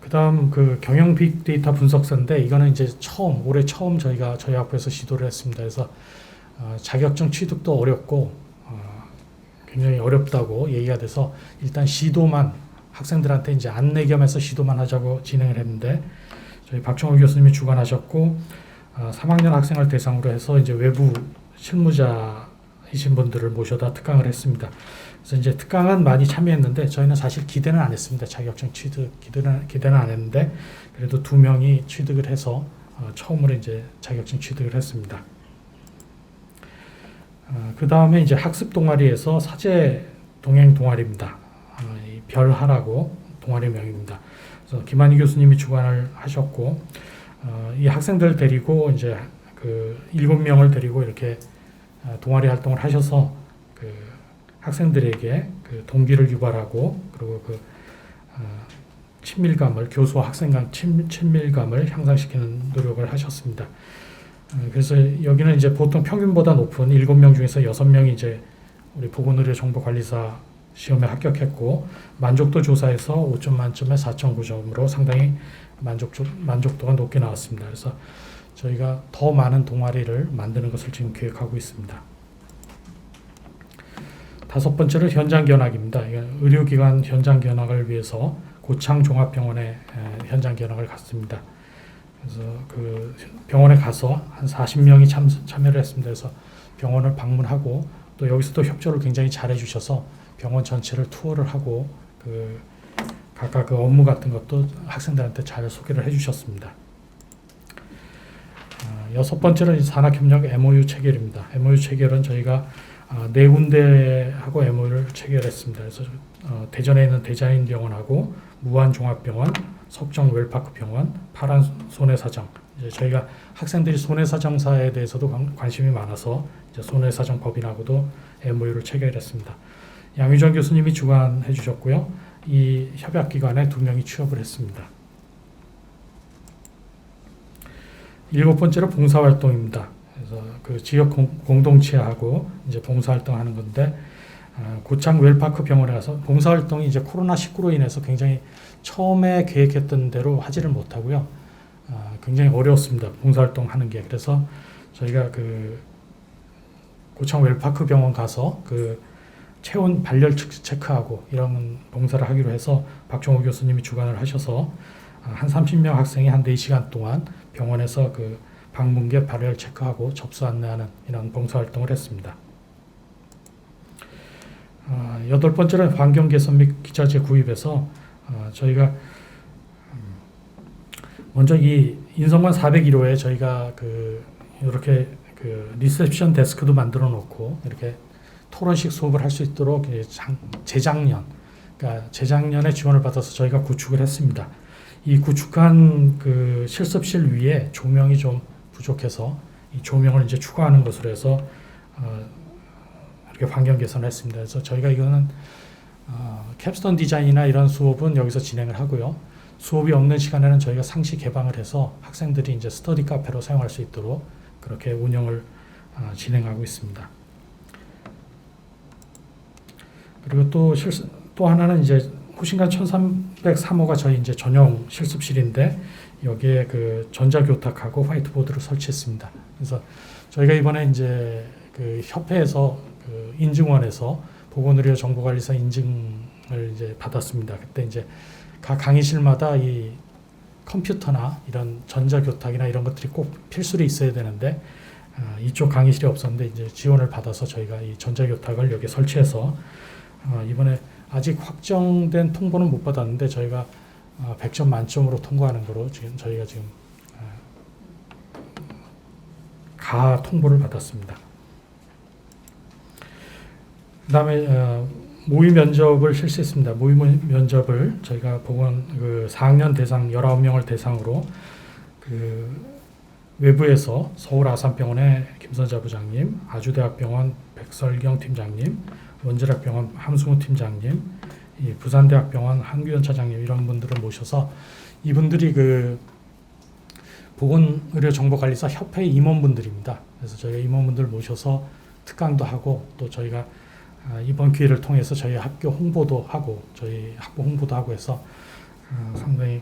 그다음 그 경영 빅데이터 분석사인데 이거는 이제 올해 처음 저희 학부에서 시도를 했습니다. 그래서 자격증 취득도 어렵고 굉장히 어렵다고 얘기가 돼서 일단 시도만 학생들한테 이제 안내 겸해서 시도만 하자고 진행을 했는데 저희 박정호 교수님이 주관하셨고 3학년 학생을 대상으로 해서 이제 외부 실무자이신 분들을 모셔다 특강을 했습니다. 그래서 이제 특강은 많이 참여했는데 저희는 사실 기대는 안 했습니다. 자격증 취득 기대는 안 했는데 그래도 2명이 취득을 해서 처음으로 이제 자격증 취득을 했습니다. 그 다음에 이제 학습 동아리에서 사제 동행 동아리입니다. 이 별하라고 동아리명입니다. 그래서 김한희 교수님이 주관을 하셨고 이 학생들 데리고 이제 그 7명을 데리고 이렇게 동아리 활동을 하셔서 그 학생들에게 그 동기를 유발하고 그리고 그 친밀감을 교수와 학생 간 친밀감을 향상시키는 노력을 하셨습니다. 그래서 여기는 이제 보통 평균보다 높은 7명 중에서 6명이 이제 우리 보건의료정보관리사 시험에 합격했고 만족도 조사에서 5점 만점에 4.9점으로 상당히 만족도가 높게 나왔습니다. 그래서 저희가 더 많은 동아리를 만드는 것을 지금 계획하고 있습니다. 5번째로 현장 견학입니다. 의료기관 현장 견학을 위해서 고창종합병원에 현장 견학을 갔습니다. 그래서 그 병원에 가서 한 40명이 참여를 했습니다. 그래서 병원을 방문하고 또 여기서도 협조를 굉장히 잘해 주셔서 병원 전체를 투어를 하고 그 각각 그 업무 같은 것도 학생들한테 잘 소개를 해 주셨습니다. 6번째는 산학협력 MOU 체결입니다. MOU 체결은 저희가 4군데하고 MOU를 체결했습니다. 그래서 대전에 있는 대자인병원하고 무한종합병원, 석정 웰파크병원, 파란 손해사정. 이제 저희가 학생들이 손해사정사에 대해서도 관심이 많아서 이제 손해사정법인하고도 MOU를 체결했습니다. 양유정 교수님이 주관해 주셨고요. 이 협약기관에 2명이 취업을 했습니다. 7번째로 봉사활동입니다. 그래서 그 지역 공동체하고 이제 봉사활동하는 건데 고창 웰파크 병원에 가서 봉사활동이 이제 코로나19로 인해서 굉장히 처음에 계획했던 대로 하지를 못하고요. 굉장히 어려웠습니다. 봉사활동 하는 게. 그래서 저희가 그 고창 웰파크 병원 가서 그 체온 발열 체크하고 이런 봉사를 하기로 해서 박종호 교수님이 주관을 하셔서 한 30명 학생이 한 4시간 동안 병원에서 그 방문객 발열 체크하고 접수 안내하는 이런 봉사활동을 했습니다. 8번째는 환경 개선 및 기자재 구입에서 저희가 먼저 이 인성관 401호에 저희가 그 이렇게 그 리셉션 데스크도 만들어 놓고 이렇게 토론식 수업을 할 수 있도록 재작년에 지원을 받아서 저희가 구축을 했습니다. 이 구축한 그 실습실 위에 조명이 좀 부족해서 이 조명을 이제 추가하는 것으로 해서 이렇게 환경 개선을 했습니다. 그래서 저희가 이거는 캡스톤 디자인이나 이런 수업은 여기서 진행을 하고요. 수업이 없는 시간에는 저희가 상시 개방을 해서 학생들이 이제 스터디 카페로 사용할 수 있도록 그렇게 운영을 진행하고 있습니다. 그리고 또 하나는 이제 호신관 1303호가 저희 이제 전용 실습실인데 여기에 그 전자교탁하고 화이트보드를 설치했습니다. 그래서 저희가 이번에 이제 그 협회에서 그 인증원에서 보건의료 정보관리사 인증을 이제 받았습니다. 그때 이제 각 강의실마다 이 컴퓨터나 이런 전자교탁이나 이런 것들이 꼭 필수로 있어야 되는데 이쪽 강의실이 없었는데 이제 지원을 받아서 저희가 이 전자교탁을 여기 설치해서 이번에 아직 확정된 통보는 못 받았는데 저희가 100점 만점으로 통과하는 거로 지금 저희가 지금 가 통보를 받았습니다. 그다음에 모의 면접을 실시했습니다. 모의 면접을 저희가 보건 4학년 대상 19명을 대상으로 외부에서 서울 아산병원의 김선자 부장님, 아주대학병원 백설경 팀장님, 원질학병원 함승우 팀장님, 이 부산대학병원 한규현 차장님 이런 분들을 모셔서 이분들이 보건의료정보관리사 협회 임원분들입니다. 그래서 저희가 임원분들 모셔서 특강도 하고 또 저희가 이번 기회를 통해서 저희 학교 홍보도 하고 저희 학부 홍보도 하고 해서 상당히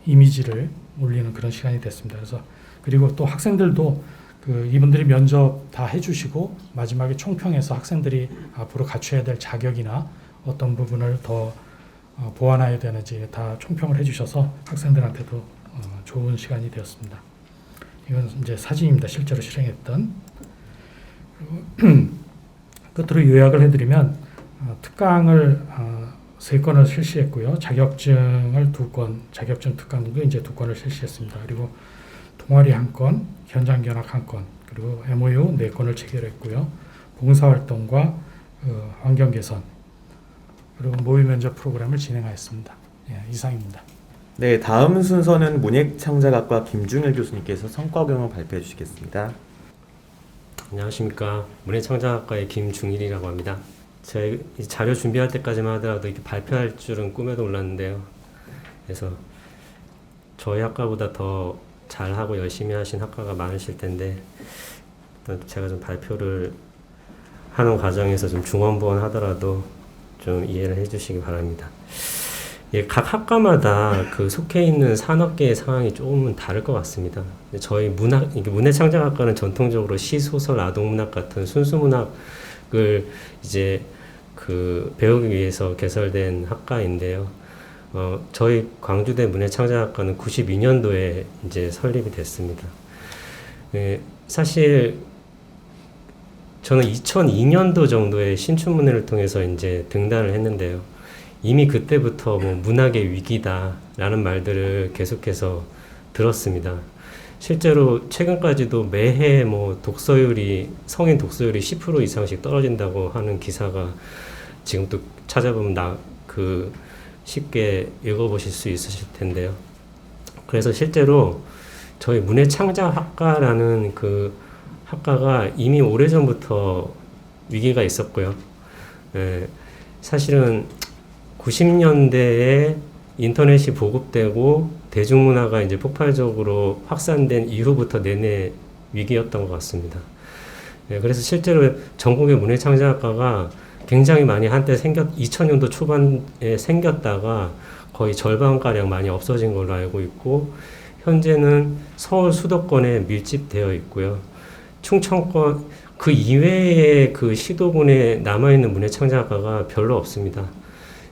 이미지를 올리는 그런 시간이 됐습니다. 그래서 그리고 또 학생들도 이분들이 면접 다 해주시고 마지막에 총평해서 학생들이 앞으로 갖춰야 될 자격이나 어떤 부분을 더 보완해야 되는지 다 총평을 해주셔서 학생들한테도 좋은 시간이 되었습니다. 이건 이제 사진입니다. 실제로 실행했던. 끝으로 요약을 해드리면 특강을 3건을 실시했고요. 자격증을 2건, 자격증 특강도 이제 2건을 실시했습니다. 그리고 동아리 1건, 현장 견학 1건, 그리고 MOU 4건을 체결했고요. 봉사활동과 환경 개선, 그리고 모의 면접 프로그램을 진행하였습니다. 예, 이상입니다. 네, 다음 순서는 문예창작학과 김중일 교수님께서 성과 경을 발표해 주시겠습니다. 안녕하십니까. 문예창작학과의 김중일이라고 합니다. 제가 이 자료 준비할 때까지만 하더라도 이렇게 발표할 줄은 꿈에도 몰랐는데요. 그래서 저희 학과보다 더 잘하고 열심히 하신 학과가 많으실 텐데 제가 좀 발표를 하는 과정에서 좀 중언부언하더라도 좀 이해를 해주시기 바랍니다. 예, 각 학과마다 속해 있는 산업계의 상황이 조금은 다를 것 같습니다. 저희 문예창작학과는 전통적으로 시, 소설, 아동문학 같은 순수문학을 이제 배우기 위해서 개설된 학과인데요. 저희 광주대 문예창작학과는 92년도에 이제 설립이 됐습니다. 예, 사실 저는 2002년도 정도에 신춘문예를 통해서 이제 등단을 했는데요. 이미 그때부터 문학의 위기다라는 말들을 계속해서 들었습니다. 실제로 최근까지도 매해 성인 독서율이 10% 이상씩 떨어진다고 하는 기사가 지금 또 찾아보면 쉽게 읽어보실 수 있으실 텐데요. 그래서 실제로 저희 문예창작학과라는 학과가 이미 오래전부터 위기가 있었고요. 사실은 90년대에 인터넷이 보급되고 대중문화가 이제 폭발적으로 확산된 이후부터 내내 위기였던 것 같습니다. 그래서 실제로 전국의 문예창작학과가 굉장히 많이 한때 2000년도 초반에 생겼다가 거의 절반가량 많이 없어진 걸로 알고 있고, 현재는 서울 수도권에 밀집되어 있고요. 충청권 그 이외의 시도군에 남아있는 문예창작학과가 별로 없습니다.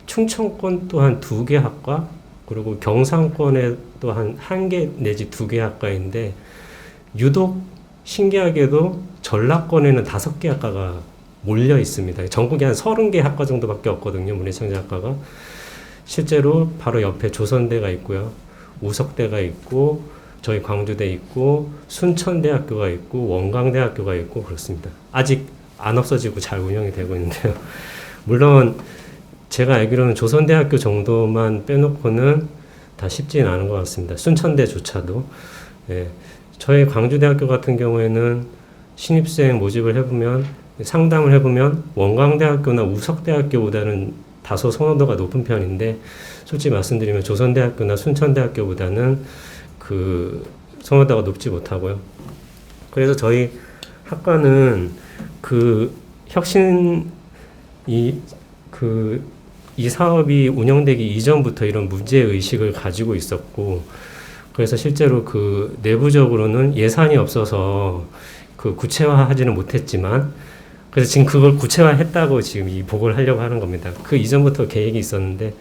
충청권 또한 2개 학과, 그리고 경상권에 또한 1개 내지 2개 학과인데, 유독 신기하게도 전라권에는 5개 학과가 몰려 있습니다. 전국에 한 30개 학과 정도밖에 없거든요, 문예창작학과가. 실제로 바로 옆에 조선대가 있고요, 우석대가 있고, 저희 광주대 있고, 순천대학교가 있고, 원광대학교가 있고 그렇습니다. 아직 안 없어지고 잘 운영이 되고 있는데요. 물론 제가 알기로는 조선대학교 정도만 빼놓고는 다 쉽지는 않은 것 같습니다. 순천대조차도. 예. 저희 광주대학교 같은 경우에는 신입생 모집을 해보면, 상담을 해보면 원광대학교나 우석대학교보다는 다소 선호도가 높은 편인데, 솔직히 말씀드리면 조선대학교나 순천대학교보다는 선호도가 높지 못하고요. 그래서 저희 학과는 이 사업이 운영되기 이전부터 이런 문제의식을 가지고 있었고, 그래서 실제로 내부적으로는 예산이 없어서 구체화하지는 못했지만, 그래서 지금 그걸 구체화했다고 지금 이 보고를 하려고 하는 겁니다. 그 이전부터 계획이 있었는데,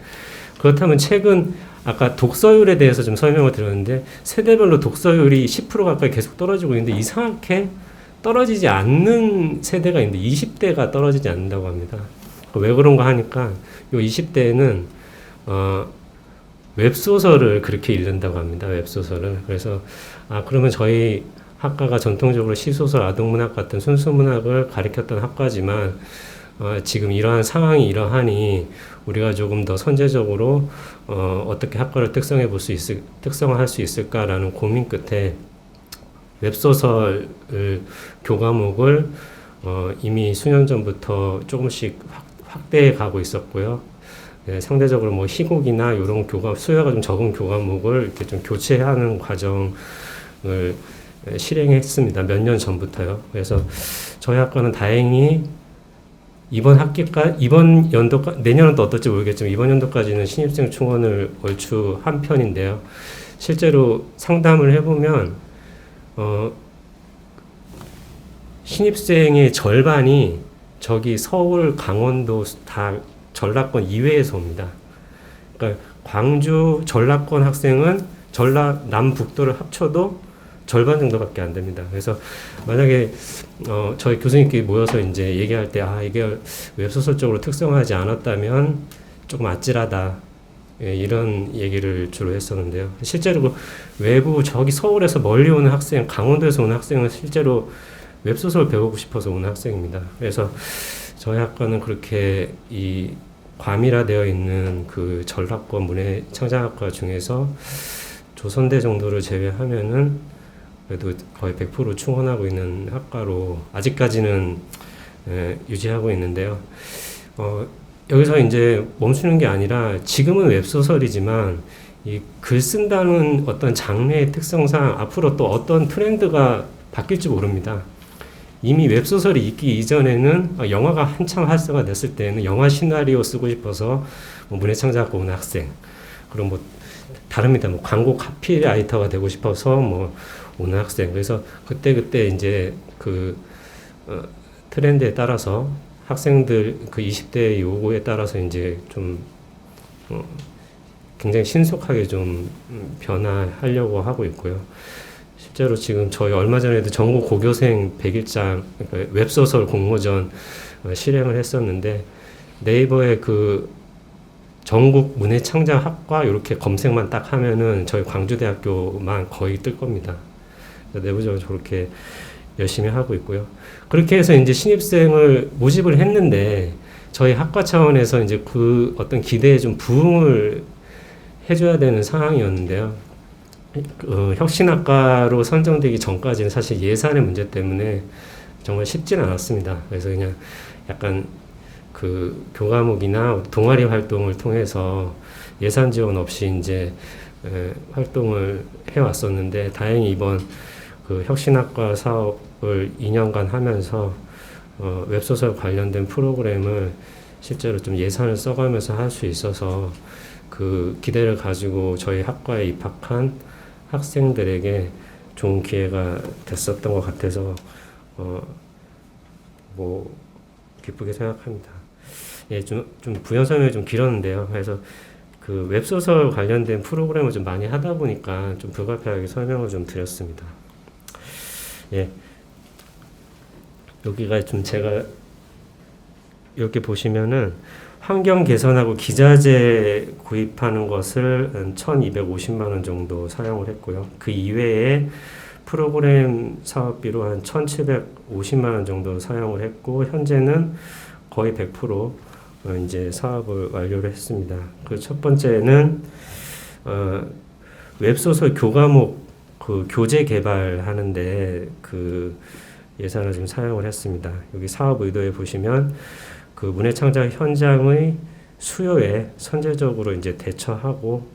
그렇다면 최근 아까 독서율에 대해서 좀 설명을 드렸는데 세대별로 독서율이 10% 가까이 계속 떨어지고 있는데 이상하게 떨어지지 않는 세대가 있는데 20대가 떨어지지 않는다고 합니다. 왜 그런가 하니까 요 20대에는 웹소설을 그렇게 읽는다고 합니다. 웹소설을. 그래서 그러면 저희 학과가 전통적으로 시소설, 아동문학 같은 순수문학을 가르쳤던 학과지만 지금 이러한 상황이 이러하니 우리가 조금 더 선제적으로 어떻게 학과를 특성화할 수 있을까라는 고민 끝에 웹소설 교과목을 이미 수년 전부터 조금씩 확대해 가고 있었고요. 네, 상대적으로 뭐 희곡이나 이런 수요가 좀 적은 교과목을 이렇게 좀 교체하는 과정을 실행했습니다. 몇 년 전부터요. 그래서 저희 학과는 다행히 이번 연도까 내년은 또 어떨지 모르겠지만 이번 연도까지는 신입생 충원을 얼추 한 편인데요. 실제로 상담을 해보면 신입생의 절반이 저기 서울, 강원도 다 전라권 이외에서 옵니다. 그러니까 광주, 전라권 학생은 남북도를 합쳐도 절반 정도밖에 안 됩니다. 그래서 만약에 저희 교수님끼리 모여서 이제 얘기할 때 이게 웹소설적으로 특성화하지 않았다면 조금 아찔하다. 예, 이런 얘기를 주로 했었는데요. 실제로 그 외부 저기 서울에서 멀리 오는 학생, 강원도에서 오는 학생은 실제로 웹소설 배우고 싶어서 오는 학생입니다. 그래서 저희 학과는 그렇게 이 과밀화되어 있는 그 전라권 문해창작학과 중에서 조선대 정도를 제외하면은 그래도 거의 100% 충원하고 있는 학과로 아직까지는 유지하고 있는데요. 여기서 이제 멈추는 게 아니라 지금은 웹소설이지만 이 글 쓴다는 어떤 장르의 특성상 앞으로 또 어떤 트렌드가 바뀔지 모릅니다. 이미 웹소설이 있기 이전에는 영화가 한참 활성화됐을 때는 영화 시나리오 쓰고 싶어서 뭐 문해창작학과 오는 학생, 그럼 뭐 다릅니다. 뭐 광고 카피라이터가 되고 싶어서 뭐 오는 학생. 그래서 그때 이제 그 트렌드에 따라서 학생들 그 20대의 요구에 따라서 이제 좀 굉장히 신속하게 좀 변화하려고 하고 있고요. 실제로 지금 저희 얼마 전에도 전국 고교생 100일장 그러니까 웹소설 공모전 실행을 했었는데 네이버에 그 전국 문해창작학과 이렇게 검색만 딱 하면은 저희 광주대학교만 거의 뜰 겁니다. 내부적으로 저렇게 열심히 하고 있고요. 그렇게 해서 이제 신입생을 모집을 했는데 저희 학과 차원에서 이제 그 어떤 기대에 좀 부응을 해줘야 되는 상황이었는데요. 혁신학과로 선정되기 전까지는 사실 예산의 문제 때문에 정말 쉽지는 않았습니다. 그래서 그냥 약간 그 교과목이나 동아리 활동을 통해서 예산 지원 없이 이제 활동을 해왔었는데 다행히 이번 그 혁신학과 사업을 2년간 하면서 웹소설 관련된 프로그램을 실제로 좀 예산을 써가면서 할 수 있어서 그 기대를 가지고 저희 학과에 입학한 학생들에게 좋은 기회가 됐었던 것 같아서 뭐 기쁘게 생각합니다. 예, 좀 부연 설명이 좀 길었는데요. 그래서 그 웹소설 관련된 프로그램을 좀 많이 하다 보니까 좀 불가피하게 설명을 좀 드렸습니다. 예, 여기가 좀 제가 이렇게 보시면은 환경 개선하고 기자재 구입하는 것을 1,250만 원 정도 사용을 했고요. 그 이외에 프로그램 사업비로 한 1,750만 원 정도 사용을 했고 현재는 거의 100% 이제 사업을 완료를 했습니다. 그 첫 번째는 웹소설 교과목 그 교재 개발하는데 그 예산을 지금 사용을 했습니다. 여기 사업 의도에 보시면 그 문해창작 현장의 수요에 선제적으로 이제 대처하고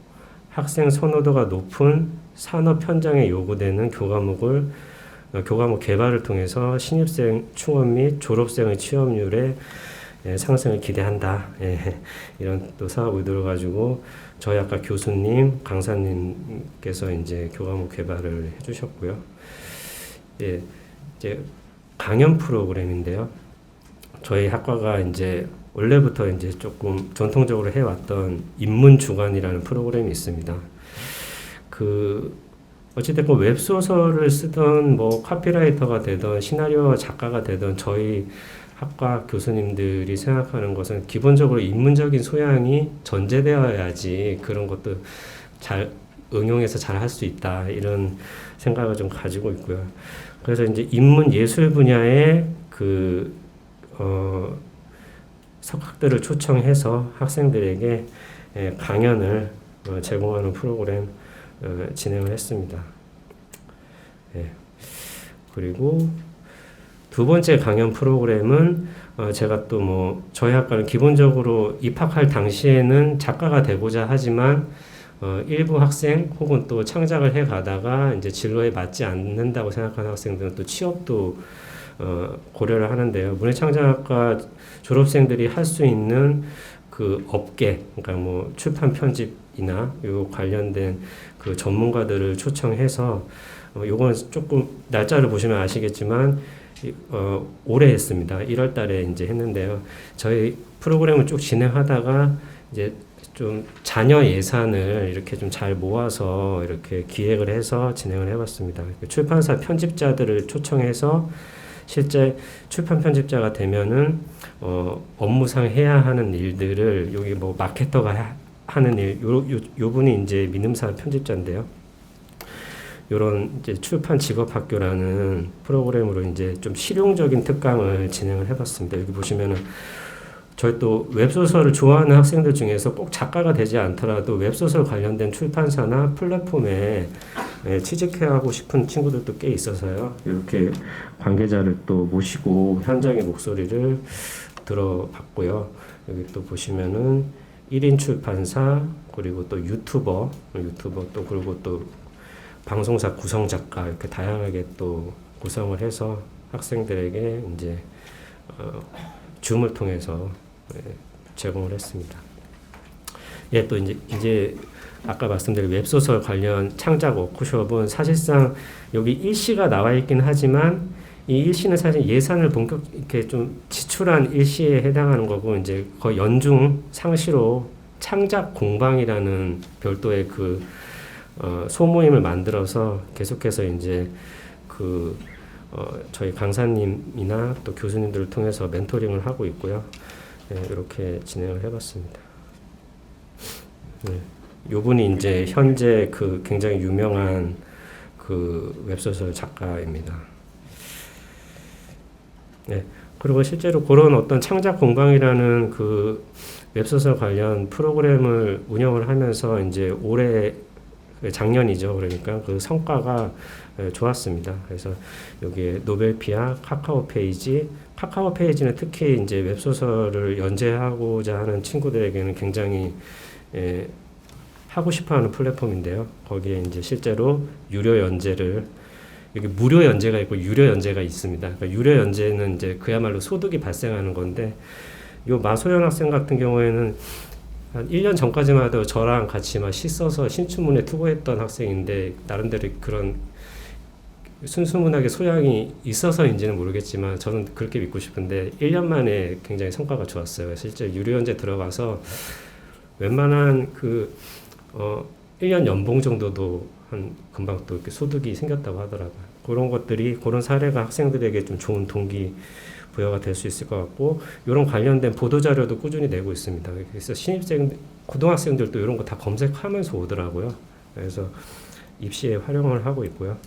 학생 선호도가 높은 산업 현장에 요구되는 교과목 개발을 통해서 신입생 충원 및 졸업생의 취업률의 상승을 기대한다. 예, 이런 또 사업 의도를 가지고 저희 학과 교수님, 강사님께서 이제 교과목 개발을 해주셨고요. 예, 이제 강연 프로그램인데요. 저희 학과가 이제 원래부터 이제 조금 전통적으로 해왔던 인문 주간이라는 프로그램이 있습니다. 어찌됐건 웹소설을 쓰던 뭐 카피라이터가 되던 시나리오 작가가 되던 저희 학과 교수님들이 생각하는 것은 기본적으로 인문적인 소양이 전제되어야지 그런 것도 잘 응용해서 잘 할 수 있다, 이런 생각을 좀 가지고 있고요. 그래서 이제 인문 예술 분야의 석학들을 초청해서 학생들에게 강연을 제공하는 프로그램 진행을 했습니다. 그리고 두 번째 강연 프로그램은 제가 또 뭐 저희 학과는 기본적으로 입학할 당시에는 작가가 되고자 하지만 일부 학생 혹은 또 창작을 해 가다가 이제 진로에 맞지 않는다고 생각하는 학생들은 또 취업도 고려를 하는데요. 문해창작학과 졸업생들이 할 수 있는 그 업계, 그러니까 뭐 출판 편집이나 요 관련된 그 전문가들을 초청해서 요건 조금 날짜를 보시면 아시겠지만 올해 했습니다. 1월 달에 이제 했는데요. 저희 프로그램을 쭉 진행하다가 이제 좀 자녀 예산을 이렇게 좀 잘 모아서 이렇게 기획을 해서 진행을 해봤습니다. 출판사 편집자들을 초청해서 실제 출판 편집자가 되면은 업무상 해야 하는 일들을 여기 뭐 마케터가 하는 일, 요 분이 이제 민음사 편집자인데요. 요런 이제 출판 직업학교라는 프로그램으로 이제 좀 실용적인 특강을 진행을 해봤습니다. 여기 보시면은 저희 또 웹소설을 좋아하는 학생들 중에서 꼭 작가가 되지 않더라도 웹소설 관련된 출판사나 플랫폼에 취직해하고 싶은 친구들도 꽤 있어서요. 이렇게 관계자를 또 모시고 현장의 목소리를 들어봤고요. 여기 또 보시면은 1인 출판사, 그리고 또 유튜버 또 그리고 또 방송사 구성 작가, 이렇게 다양하게 또 구성을 해서 학생들에게 이제 줌을 통해서 제공을 했습니다. 또 이제 아까 말씀드린 웹소설 관련 창작 워크숍은 사실상 여기 일시가 나와 있긴 하지만 이 일시는 사실 예산을 본격 이렇게 좀 지출한 일시에 해당하는 거고, 이제 거의 연중 상시로 창작 공방이라는 별도의 소모임을 만들어서 계속해서 이제 저희 강사님이나 또 교수님들을 통해서 멘토링을 하고 있고요. 이렇게 진행을 해봤습니다. 요분이 이제 현재 굉장히 유명한 웹소설 작가입니다. 그리고 실제로 그런 어떤 창작 공방이라는 웹소설 관련 프로그램을 운영을 하면서 이제 올해 작년이죠. 그러니까 그 성과가 좋았습니다. 그래서 여기에 노벨피아, 카카오페이지는 특히 이제 웹소설을 연재하고자 하는 친구들에게는 굉장히 하고 싶어하는 플랫폼인데요. 거기에 이제 실제로 유료 연재를, 여기 무료 연재가 있고 유료 연재가 있습니다. 그러니까 유료 연재는 이제 그야말로 소득이 발생하는 건데, 요 마소연 학생 같은 경우에는 한 1년 전까지만 해도 저랑 같이 막 시 써서 신춘문예 투고했던 학생인데, 나름대로 그런 순수문학의 소양이 있어서인지는 모르겠지만 저는 그렇게 믿고 싶은데 1년 만에 굉장히 성과가 좋았어요. 실제 유료연재 들어가서 웬만한 1년 연봉 정도도 금방 또 이렇게 소득이 생겼다고 하더라고요. 그런 것들이, 그런 사례가 학생들에게 좀 좋은 동기 부여가 될 수 있을 것 같고, 이런 관련된 보도자료도 꾸준히 내고 있습니다. 그래서 고등학생들도 이런 거 다 검색하면서 오더라고요. 그래서 입시에 활용을 하고 있고요.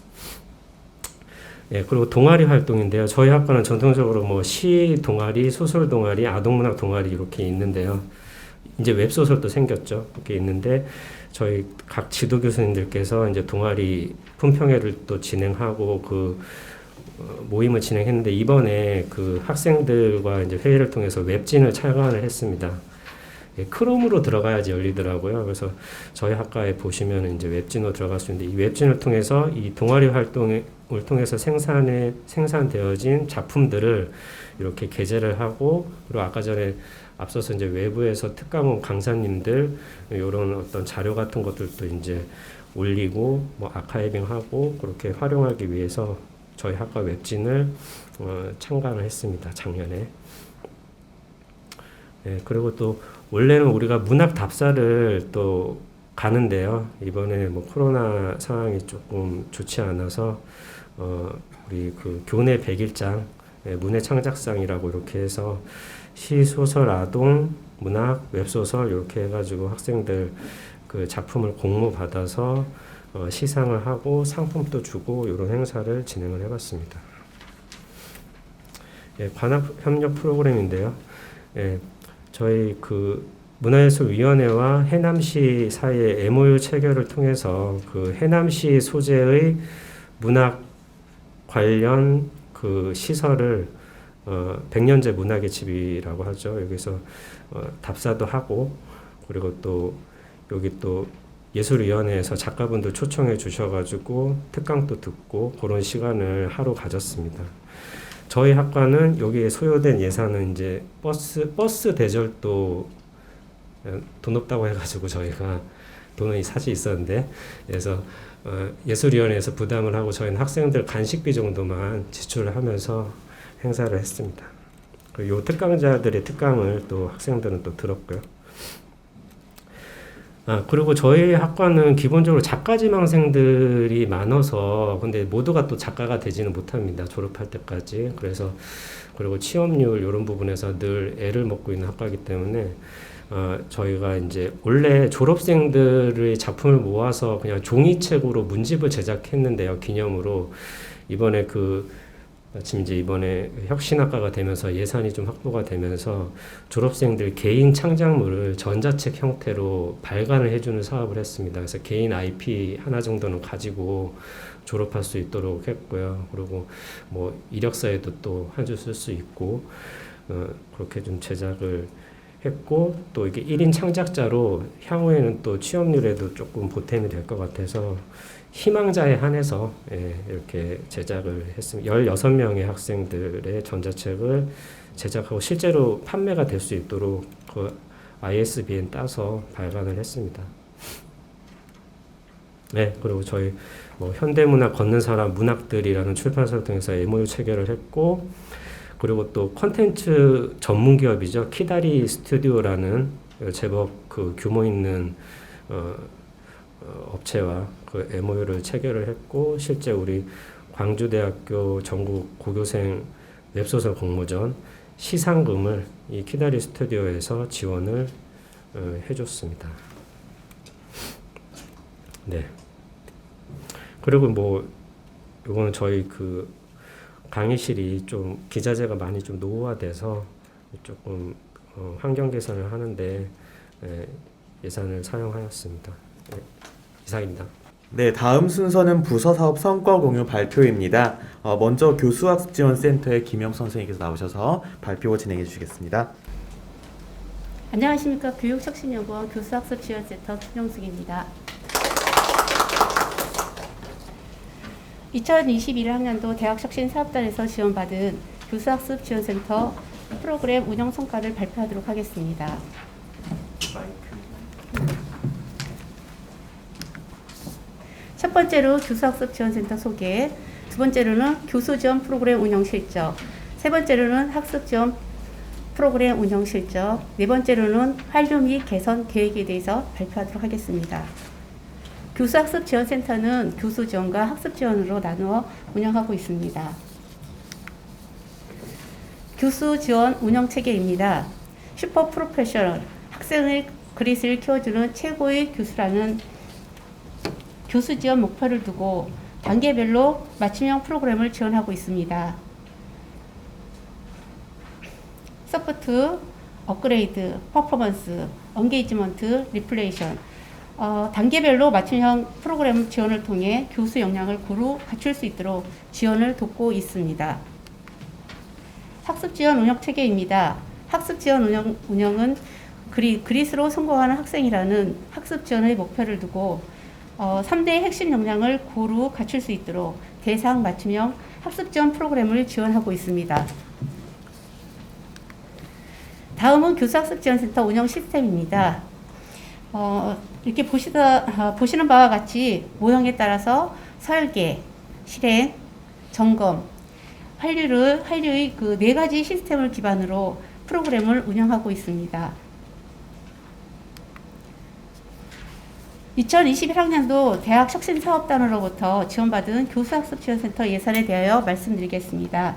그리고 동아리 활동인데요. 저희 학과는 전통적으로 뭐 시 동아리, 소설 동아리, 아동문학 동아리 이렇게 있는데요. 이제 웹소설도 생겼죠. 이렇게 있는데 저희 각 지도 교수님들께서 이제 동아리 품평회를 또 진행하고 모임을 진행했는데, 이번에 학생들과 이제 회의를 통해서 웹진을 창간을 했습니다. 크롬으로 들어가야지 열리더라고요. 그래서 저희 학과에 보시면 이제 웹진으로 들어갈 수 있는데, 이 웹진을 통해서 이 동아리 활동을 통해서 생산되어진 작품들을 이렇게 게재를 하고, 그리고 아까 전에 앞서서 이제 외부에서 특강원 강사님들 이런 어떤 자료 같은 것들도 이제 올리고 뭐 아카이빙하고 그렇게 활용하기 위해서 저희 학과 웹진을 창간을 했습니다. 작년에. 예, 그리고 또 원래는 우리가 문학 답사를 또 가는데요. 이번에 뭐 코로나 상황이 조금 좋지 않아서 우리 그 교내 100일장 문해 창작상이라고 이렇게 해서 시, 소설, 아동, 문학, 웹소설 이렇게 해가지고 학생들 그 작품을 공모 받아서 시상을 하고 상품도 주고 이런 행사를 진행을 해봤습니다. 예, 관악 협력 프로그램인데요. 예, 저희 그 문화예술위원회와 해남시 사이의 MOU 체결을 통해서 그 해남시 소재의 문학 관련 그 시설을 100년제 문학의 집이라고 하죠. 여기서 답사도 하고 그리고 또 여기 또 예술위원회에서 작가분들 초청해 주셔가지고 특강도 듣고 그런 시간을 하루 가졌습니다. 저희 학과는 여기에 소요된 예산은 이제 버스 대절도 돈 없다고 해가지고 저희가 돈이 사실 있었는데 그래서 예술위원회에서 부담을 하고 저희는 학생들 간식비 정도만 지출을 하면서 행사를 했습니다. 그리고 요 특강자들의 특강을 또 학생들은 또 들었고요. 그리고 저희 학과는 기본적으로 작가 지망생들이 많아서 근데 모두가 또 작가가 되지는 못합니다. 졸업할 때까지. 그래서 그리고 취업률 이런 부분에서 늘 애를 먹고 있는 학과이기 때문에 저희가 이제 원래 졸업생들의 작품을 모아서 그냥 종이책으로 문집을 제작했는데요. 기념으로 이번에 마침 이제 이번에 혁신학과가 되면서 예산이 좀 확보가 되면서 졸업생들 개인 창작물을 전자책 형태로 발간을 해주는 사업을 했습니다. 그래서 개인 IP 하나 정도는 가지고 졸업할 수 있도록 했고요. 그리고 뭐 이력서에도 또 한 줄 쓸 수 있고 그렇게 좀 제작을 했고 또 이게 1인 창작자로 향후에는 또 취업률에도 조금 보탬이 될 것 같아서 희망자에 한해서 이렇게 제작을 했습니다. 16명의 학생들의 전자책을 제작하고 실제로 판매가 될 수 있도록 그 ISBN 따서 발간을 했습니다. 네, 그리고 저희 뭐 현대문학 걷는 사람 문학들이라는 출판사를 통해서 MOU 체결을 했고 그리고 또 콘텐츠 전문 기업이죠. 키다리 스튜디오라는 제법 그 규모 있는 업체와 그 MOU를 체결을 했고 실제 우리 광주대학교 전국 고교생 웹소설 공모전 시상금을 이 키다리 스튜디오에서 지원을 해줬습니다. 네. 그리고 뭐 이거는 저희 그 강의실이 좀 기자재가 많이 좀 노후화돼서 조금 환경 개선을 하는데 예산을 사용하였습니다. 네, 이상입니다. 네, 다음 순서는 부서 사업 성과 공유 발표입니다. 먼저 교수학습지원센터의 김영 선생님께서 나오셔서 발표 진행해 주시겠습니다. 안녕하십니까. 교육혁신연구원 교수학습지원센터 김영숙입니다. 2021학년도 대학혁신사업단에서 지원받은 교수학습지원센터 프로그램 운영 성과를 발표하도록 하겠습니다. 첫 번째로 교수학습지원센터 소개, 두 번째로는 교수지원 프로그램 운영 실적, 세 번째로는 학습지원 프로그램 운영 실적, 네 번째로는 활용 및 개선 계획에 대해서 발표하도록 하겠습니다. 교수학습지원센터는 교수지원과 학습지원으로 나누어 운영하고 있습니다. 교수지원 운영체계입니다. 슈퍼 프로페셔널, 학생의 그릿을 키워주는 최고의 교수라는 교수지원 목표를 두고 단계별로 맞춤형 프로그램을 지원하고 있습니다. 서포트, 업그레이드, 퍼포먼스, 엔게이지먼트, 리플레이션 단계별로 맞춤형 프로그램 지원을 통해 교수 역량을 고루 갖출 수 있도록 지원을 돕고 있습니다. 학습지원 운영 체계입니다. 학습지원 운영은 그릿으로 성공하는 학생이라는 학습지원의 목표를 두고 3대의 핵심 역량을 고루 갖출 수 있도록 대상 맞춤형 학습지원 프로그램을 지원하고 있습니다. 다음은 교수학습지원센터 운영 시스템입니다. 이렇게 보시는 바와 같이 모형에 따라서 설계, 실행, 점검, 한류의 그 4가지 시스템을 기반으로 프로그램을 운영하고 있습니다. 2021학년도 대학 혁신사업단으로부터 지원받은 교수학습지원센터 예산에 대하여 말씀드리겠습니다.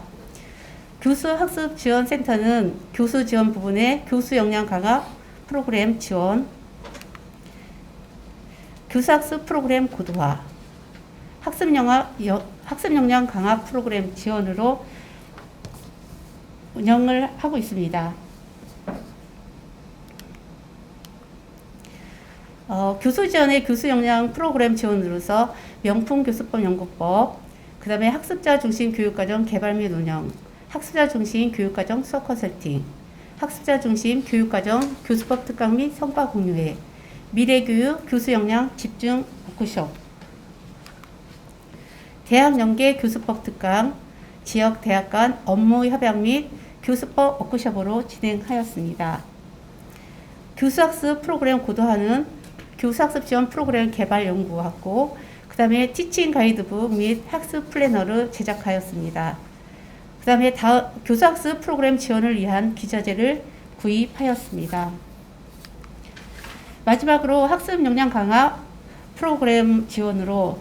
교수학습지원센터는 교수 지원 부분의 교수 역량 강화 프로그램 지원, 교수학습 프로그램 고도화, 학습 역량 강화 프로그램 지원으로 운영을 하고 있습니다. 교수 지원의 교수 역량 프로그램 지원으로서 명품 교수법 연구법, 그 다음에 학습자 중심 교육과정 개발 및 운영, 학습자 중심 교육과정 수업 컨설팅, 학습자 중심 교육과정 교수법 특강 및 성과 공유회, 미래교육 교수 역량 집중 워크숍, 대학 연계 교수법 특강, 지역 대학 간 업무 협약 및 교수법 워크숍으로 진행하였습니다. 교수학습 프로그램 고도화는 교수학습 지원 프로그램 개발 연구하고 그 다음에 티칭 가이드북 및 학습 플래너를 제작하였습니다. 그 다음에 교수학습 프로그램 지원을 위한 기자재를 구입하였습니다. 마지막으로 학습 역량 강화 프로그램 지원으로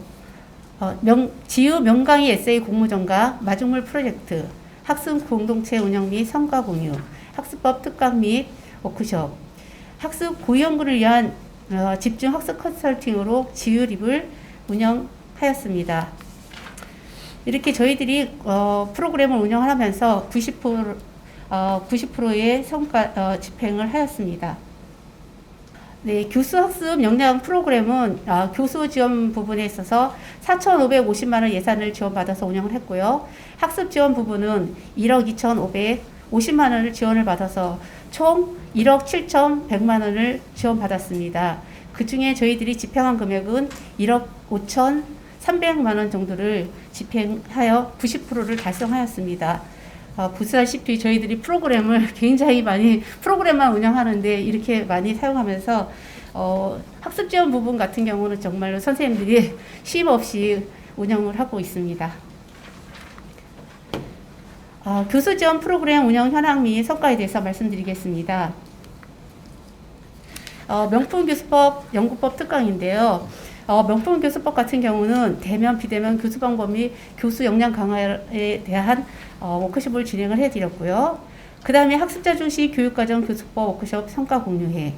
지유 명강의 에세이 공모전과 마중물 프로젝트, 학습 공동체 운영 및 성과 공유, 학습법 특강 및 워크숍, 학습 고위험군을 위한 집중 학습 컨설팅으로 지유립을 운영하였습니다. 이렇게 저희들이 프로그램을 운영하면서 90%의 성과 집행을 하였습니다. 네, 교수학습 역량 프로그램은 교수 지원 부분에 있어서 4,550만 원 예산을 지원받아서 운영을 했고요. 학습 지원 부분은 1억 2,550만 원을 지원을 받아서 총 1억 7,100만 원을 지원받았습니다. 그 중에 저희들이 집행한 금액은 1억 5,300만 원 정도를 집행하여 90%를 달성하였습니다. 보시다시피 저희들이 프로그램을 굉장히 많이 프로그램만 운영하는데 이렇게 많이 사용하면서 학습 지원 부분 같은 경우는 정말로 선생님들이 쉼 없이 운영을 하고 있습니다. 교수 지원 프로그램 운영 현황 및 성과에 대해서 말씀드리겠습니다. 명품 교수법 연구법 특강인데요. 명품 교수법 같은 경우는 대면, 비대면 교수 방법 및 교수 역량 강화에 대한 워크숍을 진행을 해드렸고요. 그 다음에 학습자 중심 교육과정 교수법 워크숍 성과 공유회,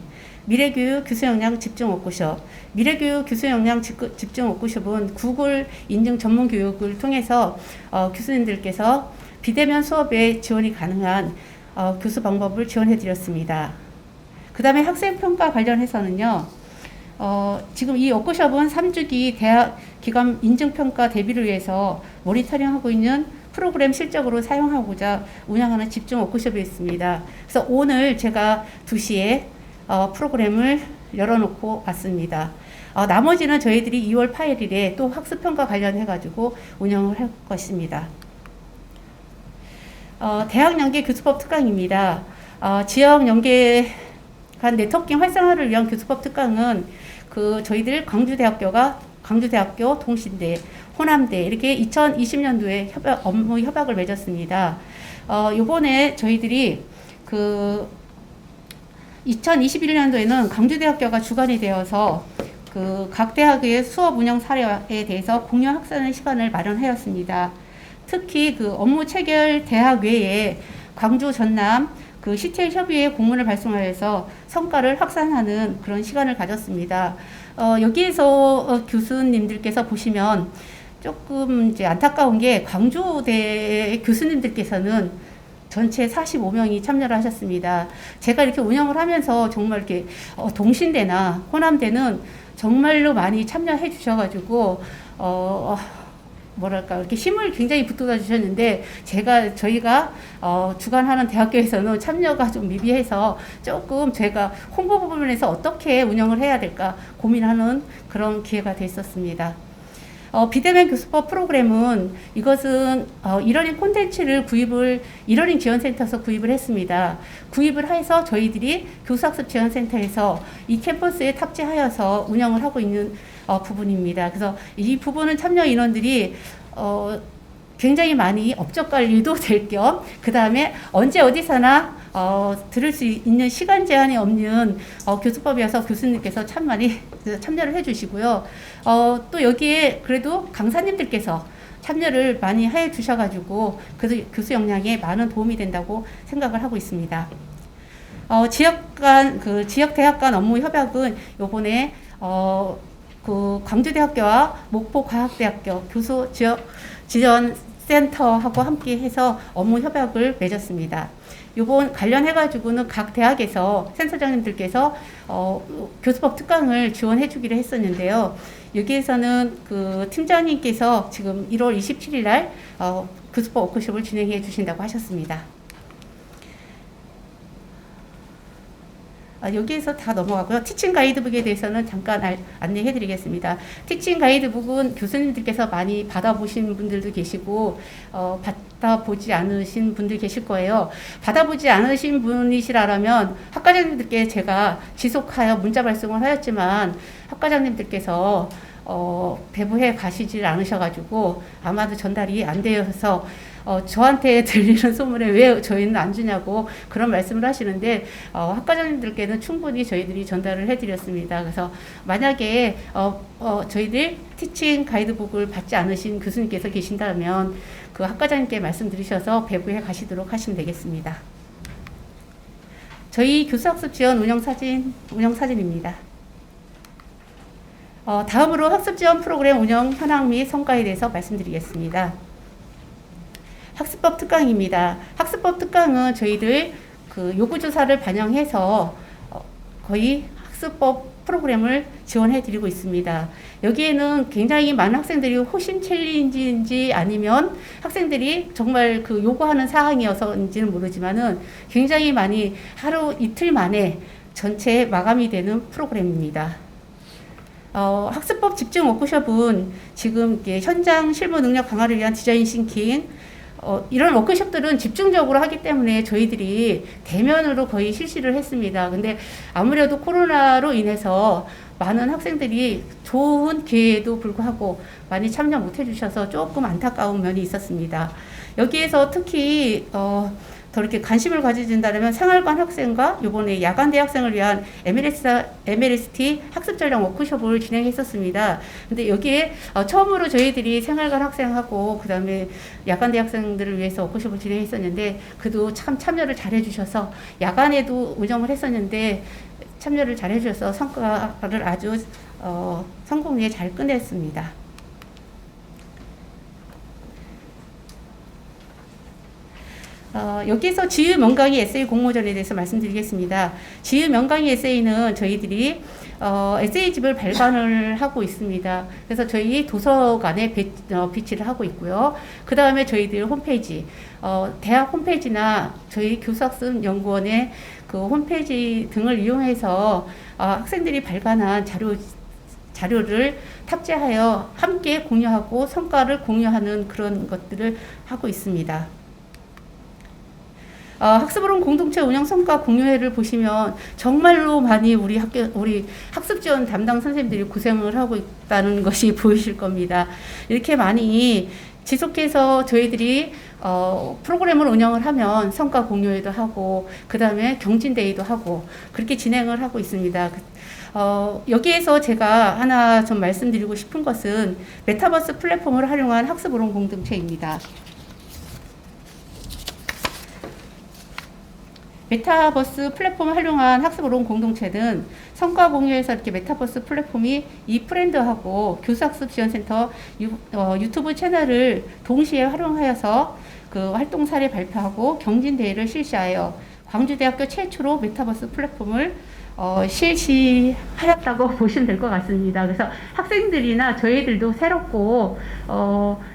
미래교육 교수 역량 집중 워크숍, 미래교육 교수 역량 집중 워크숍은 구글 인증 전문 교육을 통해서 교수님들께서 비대면 수업에 지원이 가능한 교수 방법을 지원해드렸습니다. 그 다음에 학생평가 관련해서는요, 지금 이 워크숍은 3주기 대학 기관 인증평가 대비를 위해서 모니터링하고 있는 프로그램 실적으로 사용하고자 운영하는 집중 워크숍이 있습니다. 그래서 오늘 제가 2시에 프로그램을 열어놓고 왔습니다. 나머지는 저희들이 2월 8일에 또 학습평가 관련해가지고 운영을 할 것입니다. 대학 연계 교수법 특강입니다. 지역 연계 간 네트워킹 활성화를 위한 교수법 특강은 저희들 광주대학교, 동신대, 호남대 이렇게 2020년도에 업무 협약을 맺었습니다. 요번에 저희들이 2021년도에는 광주대학교가 주관이 되어서 각 대학의 수업 운영 사례에 대해서 공유 학습하는 시간을 마련하였습니다. 특히 업무 체결 대학 외에 광주, 전남 CTL 협의회 공문을 발송하여서 성과를 확산하는 그런 시간을 가졌습니다. 여기에서 교수님들께서 보시면 조금 이제 안타까운 게 광주대 교수님들께서는 전체 45명이 참여를 하셨습니다. 제가 이렇게 운영을 하면서 정말 이렇게 동신대나 호남대는 정말로 많이 참여해 주셔가지고 뭐랄까 이렇게 힘을 굉장히 북돋아 주셨는데 저희가 주관하는 대학교에서는 참여가 좀 미비해서 조금 제가 홍보 부분에서 어떻게 운영을 해야 될까 고민하는 그런 기회가 됐었습니다. 비대면 교수법 프로그램은 이것은 이러닝 콘텐츠를 이러닝 지원센터에서 구입을 했습니다. 구입을 해서 저희들이 교수학습 지원센터에서 이 캠퍼스에 탑재하여서 운영을 하고 있는 부분입니다. 그래서 이 부분은 참여 인원들이 굉장히 많이 업적 관리도 될 겸, 그 다음에 언제 어디서나 들을 수 있는 시간 제한이 없는 교수법이어서 교수님께서 참 많이 참여를 해주시고요. 또 여기에 그래도 강사님들께서 참여를 많이 해 주셔가지고 그 교수 역량에 많은 도움이 된다고 생각을 하고 있습니다. 지역 대학 간 업무 협약은 요번에 그 광주대학교와 목포과학대학교 교수 지역 지원 센터하고 함께 해서 업무 협약을 맺었습니다. 요번 관련해가지고는 각 대학에서 센터장님들께서 교수법 특강을 지원해 주기로 했었는데요. 여기에서는 그 팀장님께서 지금 1월 27일 날 교수법 워크숍을 진행해 주신다고 하셨습니다. 여기에서 다 넘어가고요. 티칭 가이드북에 대해서는 잠깐 안내해 드리겠습니다. 티칭 가이드북은 교수님들께서 많이 받아보신 분들도 계시고 받아보지 않으신 분들 계실 거예요. 받아보지 않으신 분이시라면 학과장님들께 제가 지속하여 문자 발송을 하였지만 학과장님들께서 배부해 가시질 않으셔가지고 아마도 전달이 안 되어서 저한테 들리는 소문에 왜 저희는 안 주냐고 그런 말씀을 하시는데 학과장님들께는 충분히 저희들이 전달을 해드렸습니다. 그래서 만약에 저희들 티칭 가이드북을 받지 않으신 교수님께서 계신다면 그 학과장님께 말씀드리셔서 배부해 가시도록 하시면 되겠습니다. 저희 교수학습 지원 운영 사진입니다. 다음으로 학습 지원 프로그램 운영 현황 및 성과에 대해서 말씀드리겠습니다. 학습법 특강입니다. 학습법 특강은 저희들 그 요구조사를 반영해서 거의 학습법 프로그램을 지원해 드리고 있습니다. 여기에는 굉장히 많은 학생들이 호신 챌린지인지 아니면 학생들이 정말 그 요구하는 사항이어서인지는 모르지만은 굉장히 많이 하루 이틀 만에 전체 마감이 되는 프로그램입니다. 학습법 집중 워크숍은 지금 현장 실무 능력 강화를 위한 디자인 싱킹, 이런 워크숍들은 집중적으로 하기 때문에 저희들이 대면으로 거의 실시를 했습니다. 근데 아무래도 코로나로 인해서 많은 학생들이 좋은 기회에도 불구하고 많이 참여 못 해주셔서 조금 안타까운 면이 있었습니다. 여기에서 특히 더 이렇게 관심을 가지신다면 생활관 학생과 이번에 야간대 학생을 위한 MLST 학습 전략 워크숍을 진행했었습니다. 근데 여기에 처음으로 저희들이 생활관 학생하고 그 다음에 야간대 학생들을 위해서 워크숍을 진행했었는데 그도 참 참여를 잘 해주셔서 야간에도 운영을 했었는데 참여를 잘 해주셔서 성과를 아주 성공리에 잘 끝냈습니다. 여기서 지유 명강의 에세이 공모전에 대해서 말씀드리겠습니다. 지유 명강의 에세이는 저희들이 에세이집을 발간을 하고 있습니다. 그래서 저희 도서관에 비치를 하고 있고요. 그 다음에 저희들 홈페이지, 대학 홈페이지나 저희 교수학습 연구원의 그 홈페이지 등을 이용해서 학생들이 발간한 자료를 탑재하여 함께 공유하고 성과를 공유하는 그런 것들을 하고 있습니다. 학습으론 공동체 운영 성과 공유회를 보시면 정말로 많이 우리 학습 지원 담당 선생님들이 고생을 하고 있다는 것이 보이실 겁니다. 이렇게 많이 지속해서 저희들이 프로그램을 운영을 하면 성과 공유회도 하고 그 다음에 경진대회도 하고 그렇게 진행을 하고 있습니다. 여기에서 제가 하나 좀 말씀드리고 싶은 것은 메타버스 플랫폼을 활용한 학습으론 공동체입니다. 메타버스 플랫폼을 활용한 학습으론 공동체는 성과 공유에서 이렇게 메타버스 플랫폼이 이프렌드하고 교수학습지원센터 유튜브 채널을 동시에 활용하여서 그 활동 사례 발표하고 경진대회를 실시하여 광주대학교 최초로 메타버스 플랫폼을 실시하였다고 보시면 될 것 같습니다. 그래서 학생들이나 저희들도 새롭고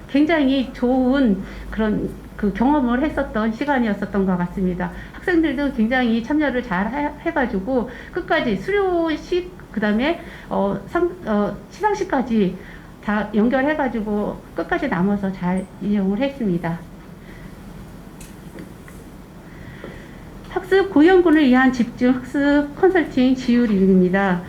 굉장히 좋은 그런 그 경험을 했었던 시간이었었던 것 같습니다. 학생들도 굉장히 참여를 잘 해가지고 끝까지 수료식 그 다음에 시상식까지 다 연결해가지고 끝까지 남아서 잘 이용을 했습니다. 학습 고위험군을 위한 집중 학습 컨설팅 지율입니다.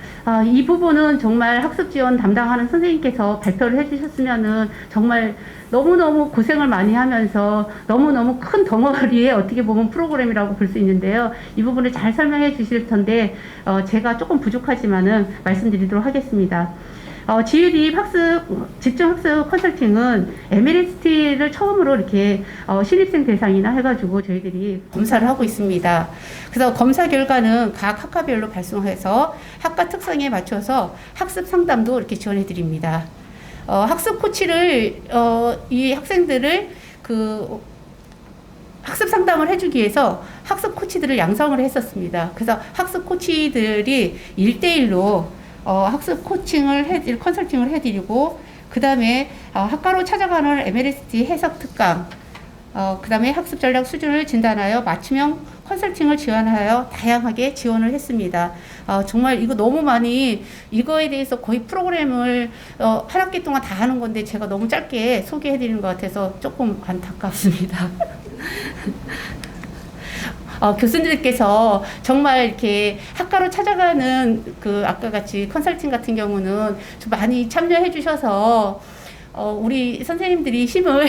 이 부분은 정말 학습 지원 담당하는 선생님께서 발표를 해주셨으면은 정말 너무너무 고생을 많이 하면서 너무너무 큰 덩어리에 어떻게 보면 프로그램이라고 볼 수 있는데요. 이 부분을 잘 설명해 주실 텐데 제가 조금 부족하지만은 말씀드리도록 하겠습니다. 지유립 학습, 집중 학습 컨설팅은 MLST를 처음으로 이렇게 신입생 대상이나 해가지고 저희들이 검사를 하고 있습니다. 그래서 검사 결과는 각 학과별로 발송해서 학과 특성에 맞춰서 학습 상담도 이렇게 지원해 드립니다. 학습 코치를, 이 학생들을 학습 상담을 해주기 위해서 학습 코치들을 양성을 했었습니다. 그래서 학습 코치들이 1대1로 학습 코칭을 컨설팅을 해드리고, 그 다음에 학과로 찾아가는 MLST 해석 특강, 그 다음에 학습 전략 수준을 진단하여 맞춤형 컨설팅을 지원하여 다양하게 지원을 했습니다. 정말 이거 너무 많이, 이거에 대해서 거의 프로그램을 한 학기 동안 다 하는 건데 제가 너무 짧게 소개해드리는 것 같아서 조금 안타깝습니다. 교수님들께서 정말 이렇게 학과로 찾아가는 아까 같이 컨설팅 같은 경우는 좀 많이 참여해 주셔서 우리 선생님들이 힘을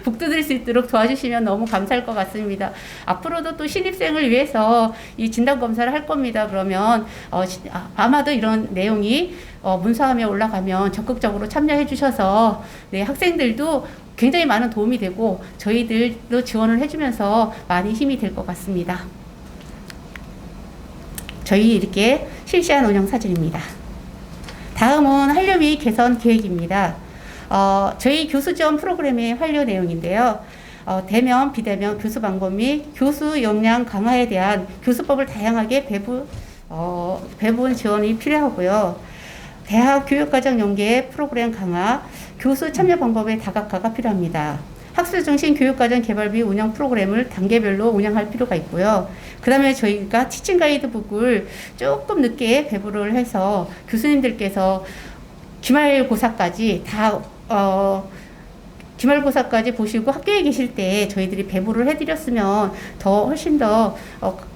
북돋을 수 있도록 도와주시면 너무 감사할 것 같습니다. 앞으로도 또 신입생을 위해서 이 진단검사를 할 겁니다. 그러면 아마도 이런 내용이 문서화면에 올라가면 적극적으로 참여해 주셔서 네, 학생들도 굉장히 많은 도움이 되고 저희들도 지원을 해주면서 많이 힘이 될 것 같습니다. 저희 이렇게 실시한 운영 사진입니다. 다음은 한류 및 개선 계획입니다. 저희 교수 지원 프로그램의 활용 내용인데요. 대면, 비대면 교수 방법 및 교수 역량 강화에 대한 교수법을 다양하게 배분 지원이 필요하고요. 대학 교육과정 연계 프로그램 강화, 교수 참여 방법의 다각화가 필요합니다. 학술 중심 교육과정 개발 및 운영 프로그램을 단계별로 운영할 필요가 있고요. 그 다음에 저희가 티칭 가이드북을 조금 늦게 배부를 해서 교수님들께서 기말고사까지 기말고사까지 보시고 학교에 계실 때 저희들이 배부를 해드렸으면 훨씬 더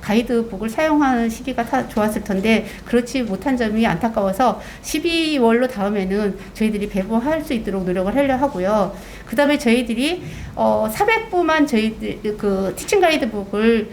가이드북을 사용하는 시기가 좋았을 텐데 그렇지 못한 점이 안타까워서 12월로 다음에는 저희들이 배부할 수 있도록 노력을 하려 하고요. 그 다음에 저희들이 400부만 저희들 티칭 가이드북을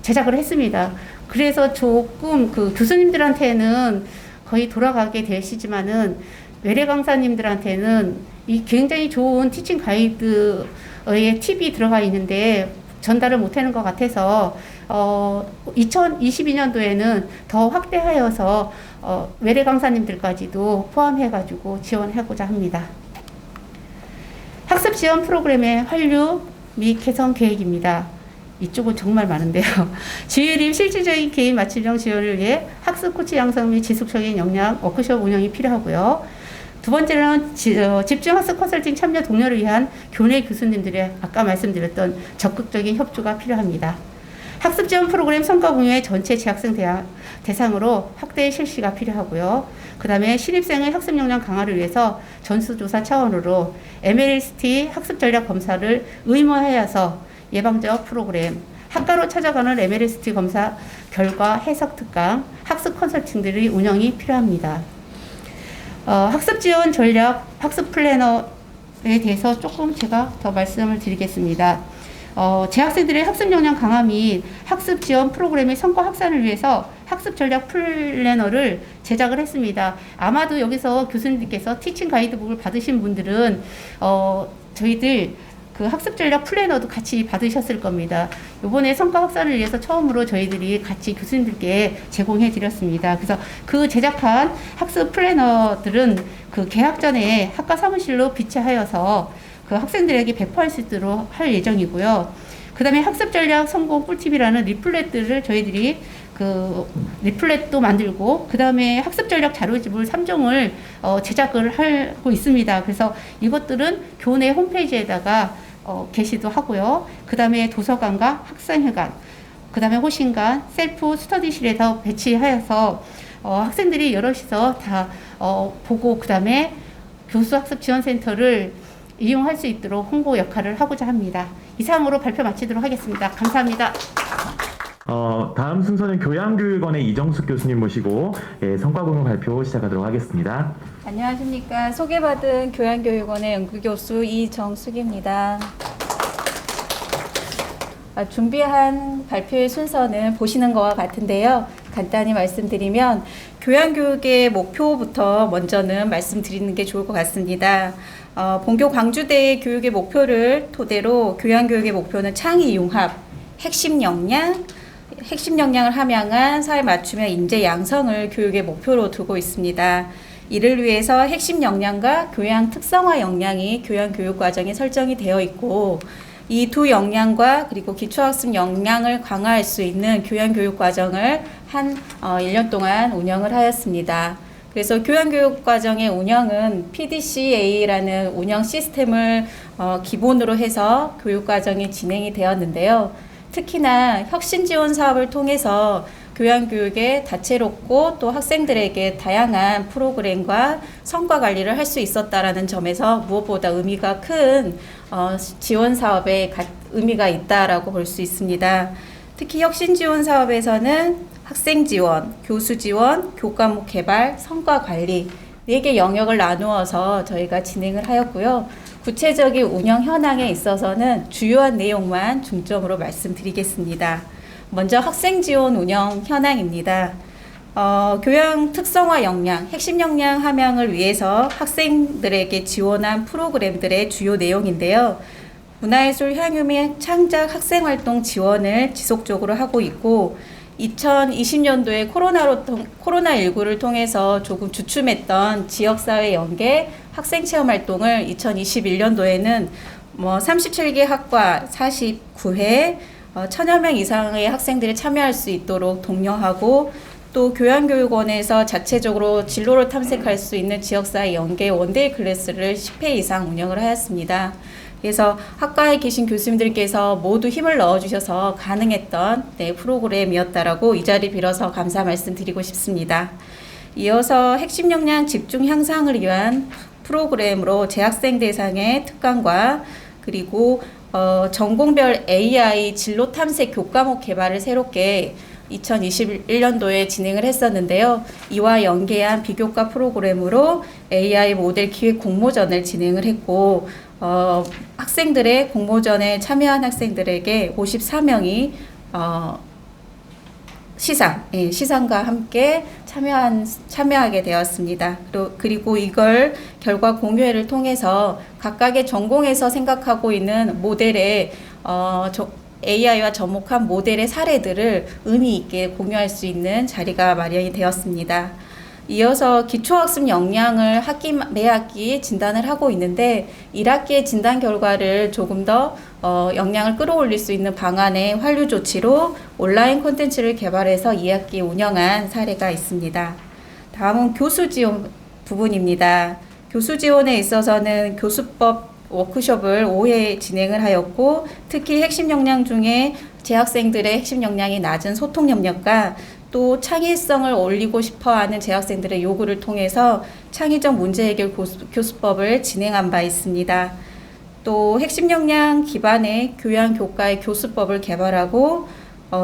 제작을 했습니다. 그래서 조금 교수님들한테는 거의 돌아가게 되시지만은 외래 강사님들한테는 이 굉장히 좋은 티칭 가이드의 팁이 들어가 있는데 전달을 못하는 것 같아서 2022년도에는 더 확대하여서 외래 강사님들까지도 포함해가지고 지원하고자 합니다. 학습 지원 프로그램의 활류 및 개선 계획입니다. 이쪽은 정말 많은데요. 지유립 실질적인 개인 맞춤형 지원을 위해 학습 코치 양성 및 지속적인 역량 워크숍 운영이 필요하고요. 두 번째는 집중 학습 컨설팅 참여 동료를 위한 교내 교수님들의 아까 말씀드렸던 적극적인 협조가 필요합니다. 학습 지원 프로그램 성과 공유의 전체 재학생 대상으로 확대 실시가 필요하고요. 그 다음에 신입생의 학습 역량 강화를 위해서 전수조사 차원으로 MLST 학습 전략 검사를 의무화해서 예방적 프로그램, 학과로 찾아가는 MLST 검사 결과 해석 특강, 학습 컨설팅들의 운영이 필요합니다. 학습 지원 전략, 학습 플래너에 대해서 조금 제가 더 말씀을 드리겠습니다. 재학생들의 학습 역량 강화 및 학습 지원 프로그램의 성과 확산을 위해서 학습 전략 플래너를 제작을 했습니다. 아마도 여기서 교수님들께서 티칭 가이드북을 받으신 분들은 저희들 학습 전략 플래너도 같이 받으셨을 겁니다. 이번에 성과 확산을 위해서 처음으로 저희들이 같이 교수님들께 제공해 드렸습니다. 그래서 제작한 학습 플래너들은 개학 전에 학과 사무실로 비치하여서 학생들에게 배포할 수 있도록 할 예정이고요. 그 다음에 학습 전략 성공 꿀팁이라는 리플렛들을 저희들이 리플렛도 만들고 그 다음에 학습 전략 자료집을 3종을 제작을 하고 있습니다. 그래서 이것들은 교내 홈페이지에다가 게시도 하고요. 그 다음에 도서관과 학생회관, 그 다음에 호신관, 셀프 스터디실에서 배치하여서 학생들이 여럿이서 다 보고 그 다음에 교수학습 지원센터를 이용할 수 있도록 홍보 역할을 하고자 합니다. 이상으로 발표 마치도록 하겠습니다. 감사합니다. 다음 순서는 교양교육원의 이정숙 교수님 모시고 성과 공유 발표 시작하도록 하겠습니다. 안녕하십니까. 소개받은 교양교육원의 연구교수 이정숙입니다. 준비한 발표의 순서는 보시는 것과 같은데요. 간단히 말씀드리면 교양교육의 목표부터 먼저는 말씀드리는 게 좋을 것 같습니다. 본교 광주대의 교육의 목표를 토대로 교양교육의 목표는 창의 융합, 핵심 역량을 함양한 사회 맞춤형 인재 양성을 교육의 목표로 두고 있습니다. 이를 위해서 핵심 역량과 교양 특성화 역량이 교양교육 과정에 설정이 되어 있고 이 두 역량과 그리고 기초학습 역량을 강화할 수 있는 교양교육 과정을 한 1년 동안 운영을 하였습니다. 그래서 교양교육 과정의 운영은 PDCA라는 운영 시스템을 기본으로 해서 교육 과정이 진행이 되었는데요. 특히나 혁신 지원 사업을 통해서 교양교육에 다채롭고 또 학생들에게 다양한 프로그램과 성과 관리를 할 수 있었다라는 점에서 무엇보다 의미가 큰 지원 사업에 의미가 있다라고 볼 수 있습니다. 특히 혁신 지원 사업에서는 학생 지원, 교수 지원, 교과목 개발, 성과 관리 4개 영역을 나누어서 저희가 진행을 하였고요. 구체적인 운영 현황에 있어서는 주요한 내용만 중점으로 말씀드리겠습니다. 먼저 학생 지원 운영 현황입니다. 교양 특성화 역량, 핵심 역량 함양을 위해서 학생들에게 지원한 프로그램들의 주요 내용인데요. 문화예술 향유 및 창작 학생활동 지원을 지속적으로 하고 있고 2020년도에 코로나19를 통해서 조금 주춤했던 지역사회 연계 학생체험활동을 2021년도에는 37개 학과 49회 1000여 명 이상의 학생들이 참여할 수 있도록 독려하고 또 교양교육원에서 자체적으로 진로를 탐색할 수 있는 지역사회 연계 원데이 클래스를 10회 이상 운영을 하였습니다. 그래서 학과에 계신 교수님들께서 모두 힘을 넣어주셔서 가능했던 프로그램이었다라고 이 자리 빌어서 감사 말씀드리고 싶습니다. 이어서 핵심 역량 집중 향상을 위한 프로그램으로 재학생 대상의 특강과 그리고 전공별 AI 진로 탐색 교과목 개발을 새롭게 2021년도에 진행을 했었는데요. 이와 연계한 비교과 프로그램으로 AI 모델 기획 공모전을 진행을 했고 학생들의 공모전에 참여한 학생들에게 54명이 시상과 함께 참여하게 되었습니다. 그리고 이걸 결과 공유회를 통해서 각각의 전공에서 생각하고 있는 모델의 AI와 접목한 모델의 사례들을 의미 있게 공유할 수 있는 자리가 마련이 되었습니다. 이어서 기초학습 역량을 매 학기 진단을 하고 있는데 1학기의 진단 결과를 조금 더 역량을 끌어올릴 수 있는 방안의 환류 조치로 온라인 콘텐츠를 개발해서 2학기 운영한 사례가 있습니다. 다음은 교수 지원 부분입니다. 교수 지원에 있어서는 교수법 워크숍을 5회 진행을 하였고 특히 핵심 역량 중에 재학생들의 핵심 역량이 낮은 소통 능력과 또 창의성을 올리고 싶어하는 재학생들의 요구를 통해서 창의적 문제 해결 교수법을 진행한 바 있습니다. 또 핵심 역량 기반의 교양 교과의 교수법을 개발하고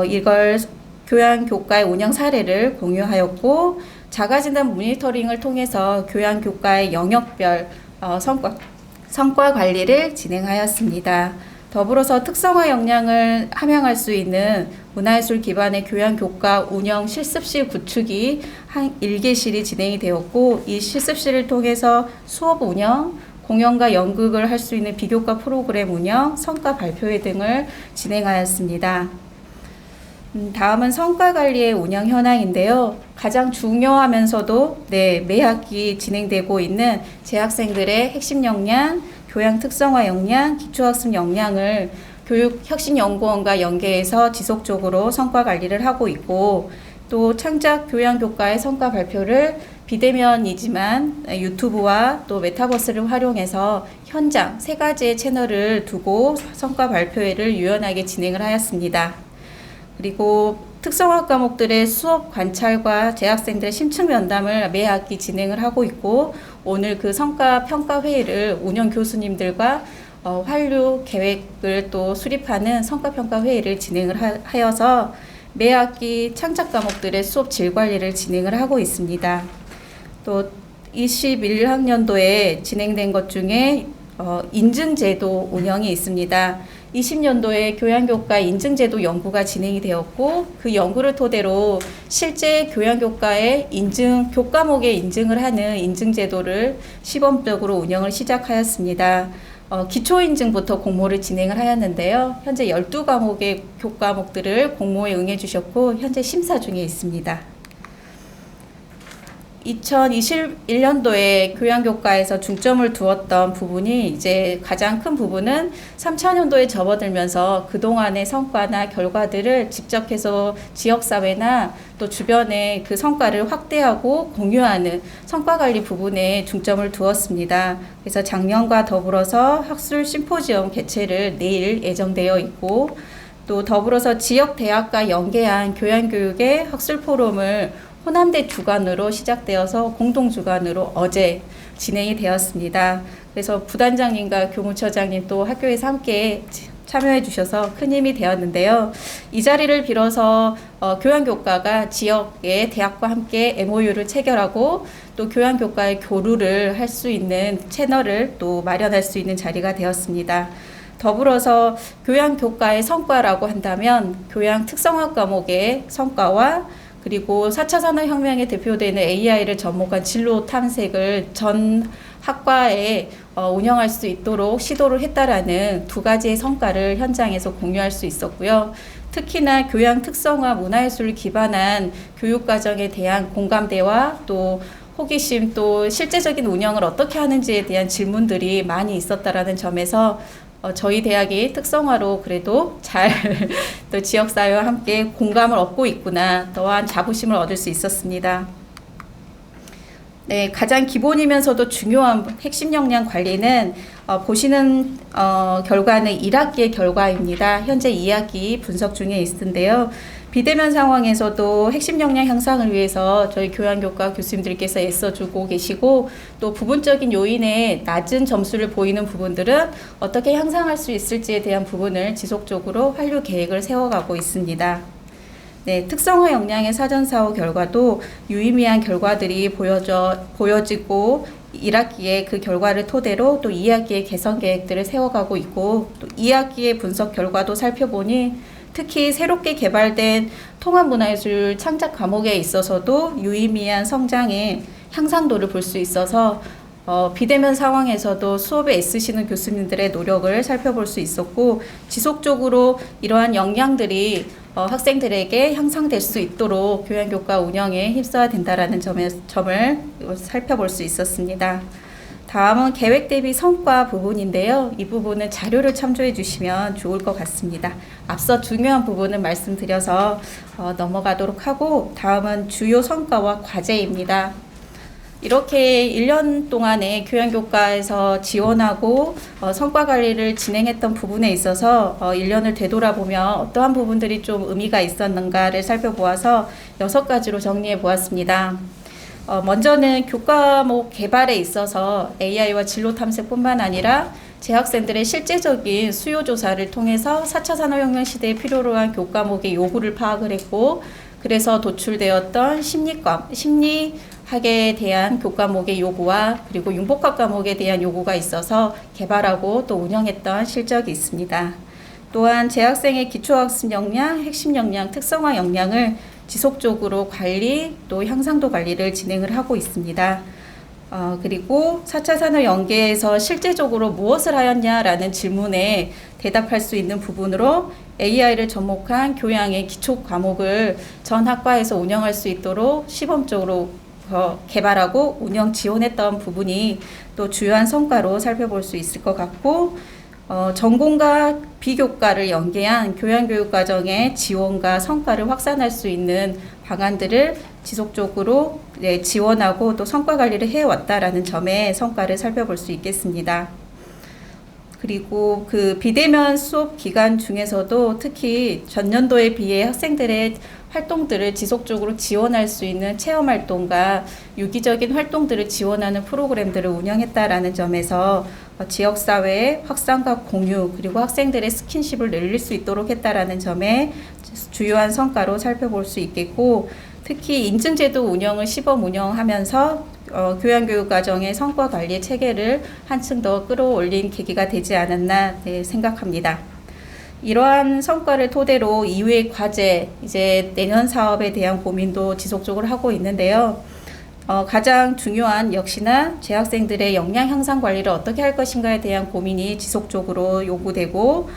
이걸 교양 교과의 운영 사례를 공유하였고 자가진단 모니터링을 통해서 교양 교과의 영역별 성과 관리를 진행하였습니다. 더불어서 특성화 역량을 함양할 수 있는 문화예술 기반의 교양 교과 운영 실습실 구축이 한 1개실이 진행이 되었고 이 실습실을 통해서 수업 운영, 공연과 연극을 할 수 있는 비교과 프로그램 운영, 성과 발표회 등을 진행하였습니다. 다음은 성과 관리의 운영 현황인데요. 가장 중요하면서도 매 학기 진행되고 있는 재학생들의 핵심 역량, 교양 특성화 역량, 기초학습 역량을 교육혁신연구원과 연계해서 지속적으로 성과 관리를 하고 있고 또 창작 교양교과의 성과 발표를 비대면이지만 유튜브와 또 메타버스를 활용해서 현장 3가지의 채널을 두고 성과 발표회를 유연하게 진행을 하였습니다. 그리고 특성화 과목들의 수업 관찰과 재학생들의 심층 면담을 매 학기 진행을 하고 있고 오늘 그 성과 평가 회의를 운영 교수님들과 환류 계획을 또 수립하는 성과 평가 회의를 진행을 하여서 매 학기 창작 과목들의 수업 질 관리를 진행을 하고 있습니다. 또 21학년도에 진행된 것 중에 인증제도 운영이 있습니다. 20년도에 교양교과 인증제도 연구가 진행이 되었고 그 연구를 토대로 실제 교양교과의 교과목에 인증을 하는 인증제도를 시범적으로 운영을 시작하였습니다. 기초인증부터 공모를 진행을 하였는데요. 현재 12과목의 교과목들을 공모에 응해 주셨고 현재 심사 중에 있습니다. 2021년도에 교양교과에서 중점을 두었던 부분이 이제 가장 큰 부분은 3차년도에 접어들면서 그동안의 성과나 결과들을 직접해서 지역사회나 또 주변에 그 성과를 확대하고 공유하는 성과관리 부분에 중점을 두었습니다. 그래서 작년과 더불어서 학술 심포지엄 개최를 내일 예정되어 있고 또 더불어서 지역 대학과 연계한 교양교육의 학술 포럼을 호남대 주관으로 시작되어서 공동 주관으로 어제 진행이 되었습니다. 그래서 부단장님과 교무처장님 또 학교에서 함께 참여해 주셔서 큰 힘이 되었는데요. 이 자리를 빌어서 교양교과가 지역의 대학과 함께 MOU를 체결하고 또 교양교과의 교류를 할 수 있는 채널을 또 마련할 수 있는 자리가 되었습니다. 더불어서 교양교과의 성과라고 한다면 교양 특성화 과목의 성과와 그리고 4차 산업혁명에 대표되는 AI를 접목한 진로 탐색을 전 학과에 운영할 수 있도록 시도를 했다라는 두 가지의 성과를 현장에서 공유할 수 있었고요. 특히나 교양 특성화 문화예술을 기반한 교육과정에 대한 공감대와 또 호기심 또 실제적인 운영을 어떻게 하는지에 대한 질문들이 많이 있었다라는 점에서 저희 대학이 특성화로 그래도 잘 또 지역사회와 함께 공감을 얻고 있구나 또한 자부심을 얻을 수 있었습니다. 네, 가장 기본이면서도 중요한 핵심 역량 관리는 보시는 결과는 1학기의 결과입니다. 현재 2학기 분석 중에 있는데요. 비대면 상황에서도 핵심 역량 향상을 위해서 저희 교양교과 교수님들께서 애써주고 계시고 또 부분적인 요인에 낮은 점수를 보이는 부분들은 어떻게 향상할 수 있을지에 대한 부분을 지속적으로 활류 계획을 세워가고 있습니다. 네, 특성화 역량의 사전사후 결과도 유의미한 결과들이 보여지고 1학기에 그 결과를 토대로 또 2학기에 개선 계획들을 세워가고 있고 또 2학기의 분석 결과도 살펴보니 특히 새롭게 개발된 통합문화예술 창작 과목에 있어서도 유의미한 성장의 향상도를 볼 수 있어서 비대면 상황에서도 수업에 애쓰시는 교수님들의 노력을 살펴볼 수 있었고 지속적으로 이러한 역량들이 학생들에게 향상될 수 있도록 교양교과 운영에 힘써야 된다라는 점을 살펴볼 수 있었습니다. 다음은 계획 대비 성과 부분인데요. 이 부분은 자료를 참조해 주시면 좋을 것 같습니다. 앞서 중요한 부분을 말씀드려서 넘어가도록 하고 다음은 주요 성과와 과제입니다. 이렇게 1년 동안에 교양교과에서 지원하고 성과 관리를 진행했던 부분에 있어서 1년을 되돌아보면 어떠한 부분들이 좀 의미가 있었는가를 살펴보아서 6가지로 정리해 보았습니다. 먼저는 교과목 개발에 있어서 AI와 진로 탐색뿐만 아니라 재학생들의 실제적인 수요 조사를 통해서 4차 산업혁명 시대에 필요로 한 교과목의 요구를 파악을 했고 그래서 도출되었던 심리학에 대한 교과목의 요구와 그리고 융복학 과목에 대한 요구가 있어서 개발하고 또 운영했던 실적이 있습니다. 또한 재학생의 기초학습 역량, 핵심 역량, 특성화 역량을 지속적으로 관리 또 향상도 관리를 진행을 하고 있습니다. 그리고 4차 산업 연계에서 실제적으로 무엇을 하였냐라는 질문에 대답할 수 있는 부분으로 AI를 접목한 교양의 기초 과목을 전 학과에서 운영할 수 있도록 시범적으로 개발하고 운영 지원했던 부분이 또 주요한 성과로 살펴볼 수 있을 것 같고 전공과 비교과를 연계한 교양교육과정의 지원과 성과를 확산할 수 있는 방안들을 지속적으로 지원하고 또 성과 관리를 해왔다라는 점에 성과를 살펴볼 수 있겠습니다. 그리고 그 비대면 수업 기간 중에서도 특히 전년도에 비해 학생들의 활동들을 지속적으로 지원할 수 있는 체험활동과 유기적인 활동들을 지원하는 프로그램들을 운영했다라는 점에서 지역사회의 확산과 공유 그리고 학생들의 스킨십을 늘릴 수 있도록 했다라는 점에 주요한 성과로 살펴볼 수 있겠고, 특히 인증제도 운영을 시범 운영하면서 교양교육과정의 성과 관리 체계를 한층 더 끌어올린 계기가 되지 않았나 생각합니다. 이러한 성과를 토대로 이후의 과제, 이제 내년 사업에 대한 고민도 지속적으로 하고 있는데요. 가장 중요한 역시나 재학생들의 역량 향상 관리를 어떻게 할 것인가에 대한 고민이 지속적으로 요구되고,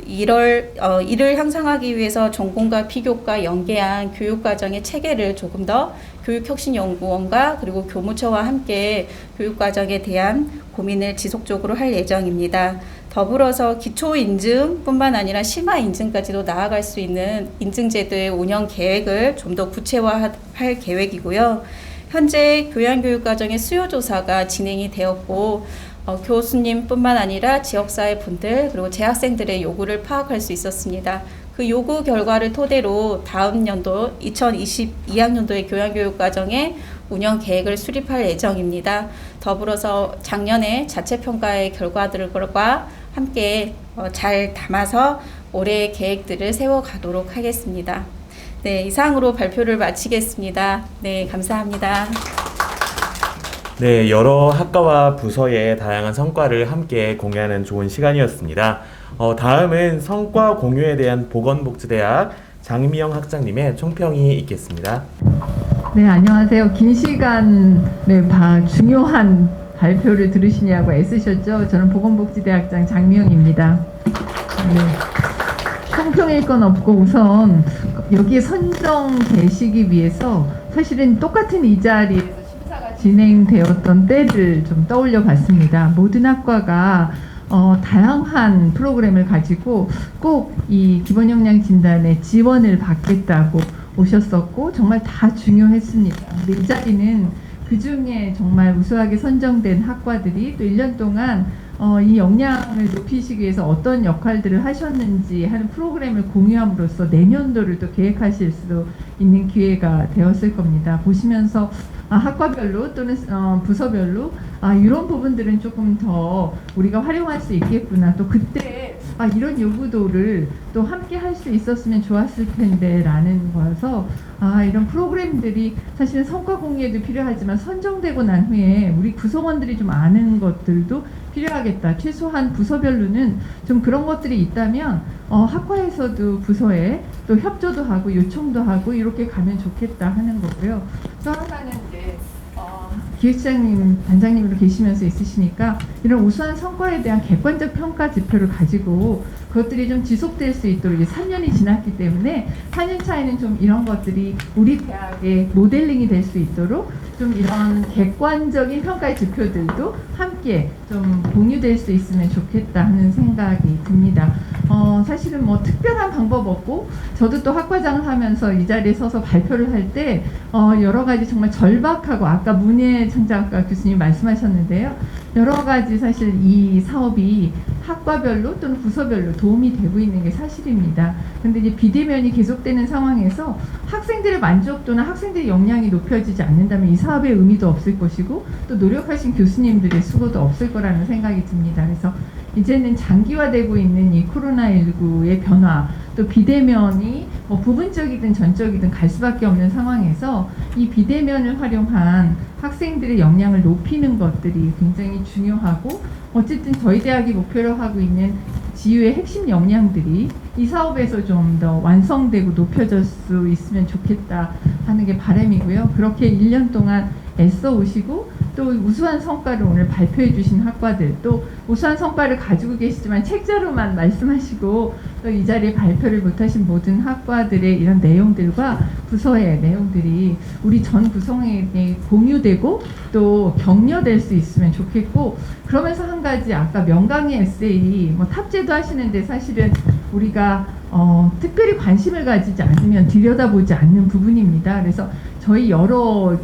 이를 향상하기 위해서 전공과 피교과 연계한 교육과정의 체계를 조금 더 교육혁신연구원과 그리고 교무처와 함께 교육과정에 대한 고민을 지속적으로 할 예정입니다. 더불어서 기초인증뿐만 아니라 심화인증까지도 나아갈 수 있는 인증제도의 운영 계획을 좀 더 구체화할 계획이고요. 현재 교양교육과정의 수요조사가 진행이 되었고, 교수님뿐만 아니라 지역사회 분들 그리고 재학생들의 요구를 파악할 수 있었습니다. 그 요구 결과를 토대로 다음 연도 2022학년도의 교양교육과정의 운영 계획을 수립할 예정입니다. 더불어서 작년에 자체평가의 결과들과 함께 잘 담아서 올해의 계획들을 세워가도록 하겠습니다. 네, 이상으로 발표를 마치겠습니다. 네, 감사합니다. 네, 여러 학과와 부서의 다양한 성과를 함께 공유하는 좋은 시간이었습니다. 다음은 성과 공유에 대한 보건복지대학 장미영 학장님의 총평이 있겠습니다. 네, 안녕하세요. 긴 시간 중요한 발표를 들으시냐고 애쓰셨죠? 저는 보건복지대학장 장미영입니다. 네. 총평일 건 없고 우선 여기에 선정되시기 위해서 사실은 똑같은 이 자리에서 심사가 진행되었던 때를 좀 떠올려 봤습니다. 모든 학과가 다양한 프로그램을 가지고 꼭 이 기본 역량 진단에 지원을 받겠다고 오셨었고 정말 다 중요했습니다. 근데 이 자리는 그 중에 정말 우수하게 선정된 학과들이 또 1년 동안 이 역량을 높이시기 위해서 어떤 역할들을 하셨는지 하는 프로그램을 공유함으로써 내년도를 또 계획하실 수 있는 기회가 되었을 겁니다. 보시면서 학과별로 또는 부서별로 이런 부분들은 조금 더 우리가 활용할 수 있겠구나. 또 그때 이런 요구도를 또 함께 할 수 있었으면 좋았을 텐데 라는 거여서 이런 프로그램들이 사실은 성과 공유에도 필요하지만 선정되고 난 후에 우리 구성원들이 좀 아는 것들도 필요하겠다. 최소한 부서별로는 좀 그런 것들이 있다면 학과에서도 부서에 또 협조도 하고 요청도 하고 이렇게 가면 좋겠다 하는 거고요. 또 하나는 이제 기획장님, 단장님으로 계시면서 있으시니까 이런 우수한 성과에 대한 객관적 평가 지표를 가지고 그것들이 좀 지속될 수 있도록 이제 3년이 지났기 때문에 4년 차에는 좀 이런 것들이 우리 대학의 모델링이 될 수 있도록 좀 이런 객관적인 평가의 지표들도 함께 좀 공유될 수 있으면 좋겠다 하는 생각이 듭니다. 사실은 뭐 특별한 방법 없고 저도 또 학과장을 하면서 이 자리에 서서 발표를 할 때 여러 가지 정말 절박하고 아까 문예창작학과 교수님 말씀하셨는데요. 여러 가지 사실 이 사업이 학과별로 또는 부서별로 도움이 되고 있는 게 사실입니다. 근데 이제 비대면이 계속되는 상황에서 학생들의 만족도나 학생들의 역량이 높여지지 않는다면 이 사업의 의미도 없을 것이고 또 노력하신 교수님들의 수고도 없을 거라는 생각이 듭니다. 그래서 이제는 장기화되고 있는 이 코로나19의 변화, 또 비대면이 뭐 부분적이든 전적이든 갈 수밖에 없는 상황에서 이 비대면을 활용한 학생들의 역량을 높이는 것들이 굉장히 중요하고 어쨌든 저희 대학이 목표로 하고 있는 지유의 핵심 역량들이 이 사업에서 좀 더 완성되고 높여질 수 있으면 좋겠다 하는 게 바람이고요. 그렇게 1년 동안 애써 오시고 또 우수한 성과를 오늘 발표해 주신 학과들, 또 우수한 성과를 가지고 계시지만 책자로만 말씀하시고 또 이 자리에 발표를 못하신 모든 학과들의 이런 내용들과 부서의 내용들이 우리 전 구성에게 공유되고 또 격려될 수 있으면 좋겠고, 그러면서 한 가지 아까 명강의 에세이 뭐 탑재도 하시는데 사실은 우리가 특별히 관심을 가지지 않으면 들여다보지 않는 부분입니다. 그래서 저희 여러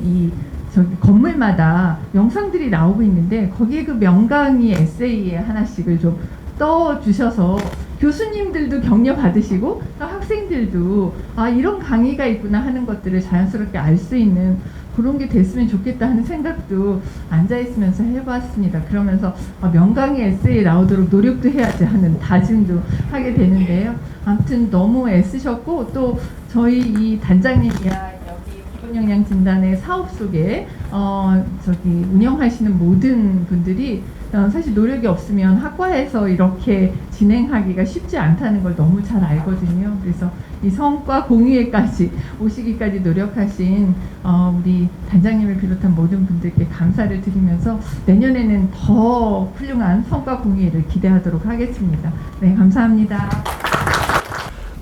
건물마다 영상들이 나오고 있는데 거기에 그 명강의 에세이에 하나씩을 좀 떠주셔서 교수님들도 격려 받으시고 또 학생들도 아 이런 강의가 있구나 하는 것들을 자연스럽게 알 수 있는 그런 게 됐으면 좋겠다 하는 생각도 앉아있으면서 해봤습니다. 그러면서 명강의 에세이 나오도록 노력도 해야지 하는 다짐도 하게 되는데요. 아무튼 너무 애쓰셨고 또 저희 이 단장님이야 여기 기본영양진단의 사업 속에 운영하시는 모든 분들이 사실 노력이 없으면 학과에서 이렇게 진행하기가 쉽지 않다는 걸 너무 잘 알거든요. 그래서 이 성과 공유회까지 오시기까지 노력하신 우리 단장님을 비롯한 모든 분들께 감사를 드리면서 내년에는 더 훌륭한 성과 공유회를 기대하도록 하겠습니다. 네, 감사합니다.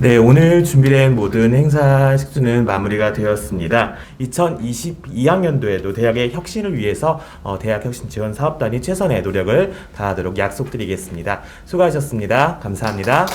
네, 오늘 준비된 모든 행사 식수는 마무리가 되었습니다. 2022학년도에도 대학의 혁신을 위해서 대학혁신지원사업단이 최선의 노력을 다하도록 약속드리겠습니다. 수고하셨습니다. 감사합니다.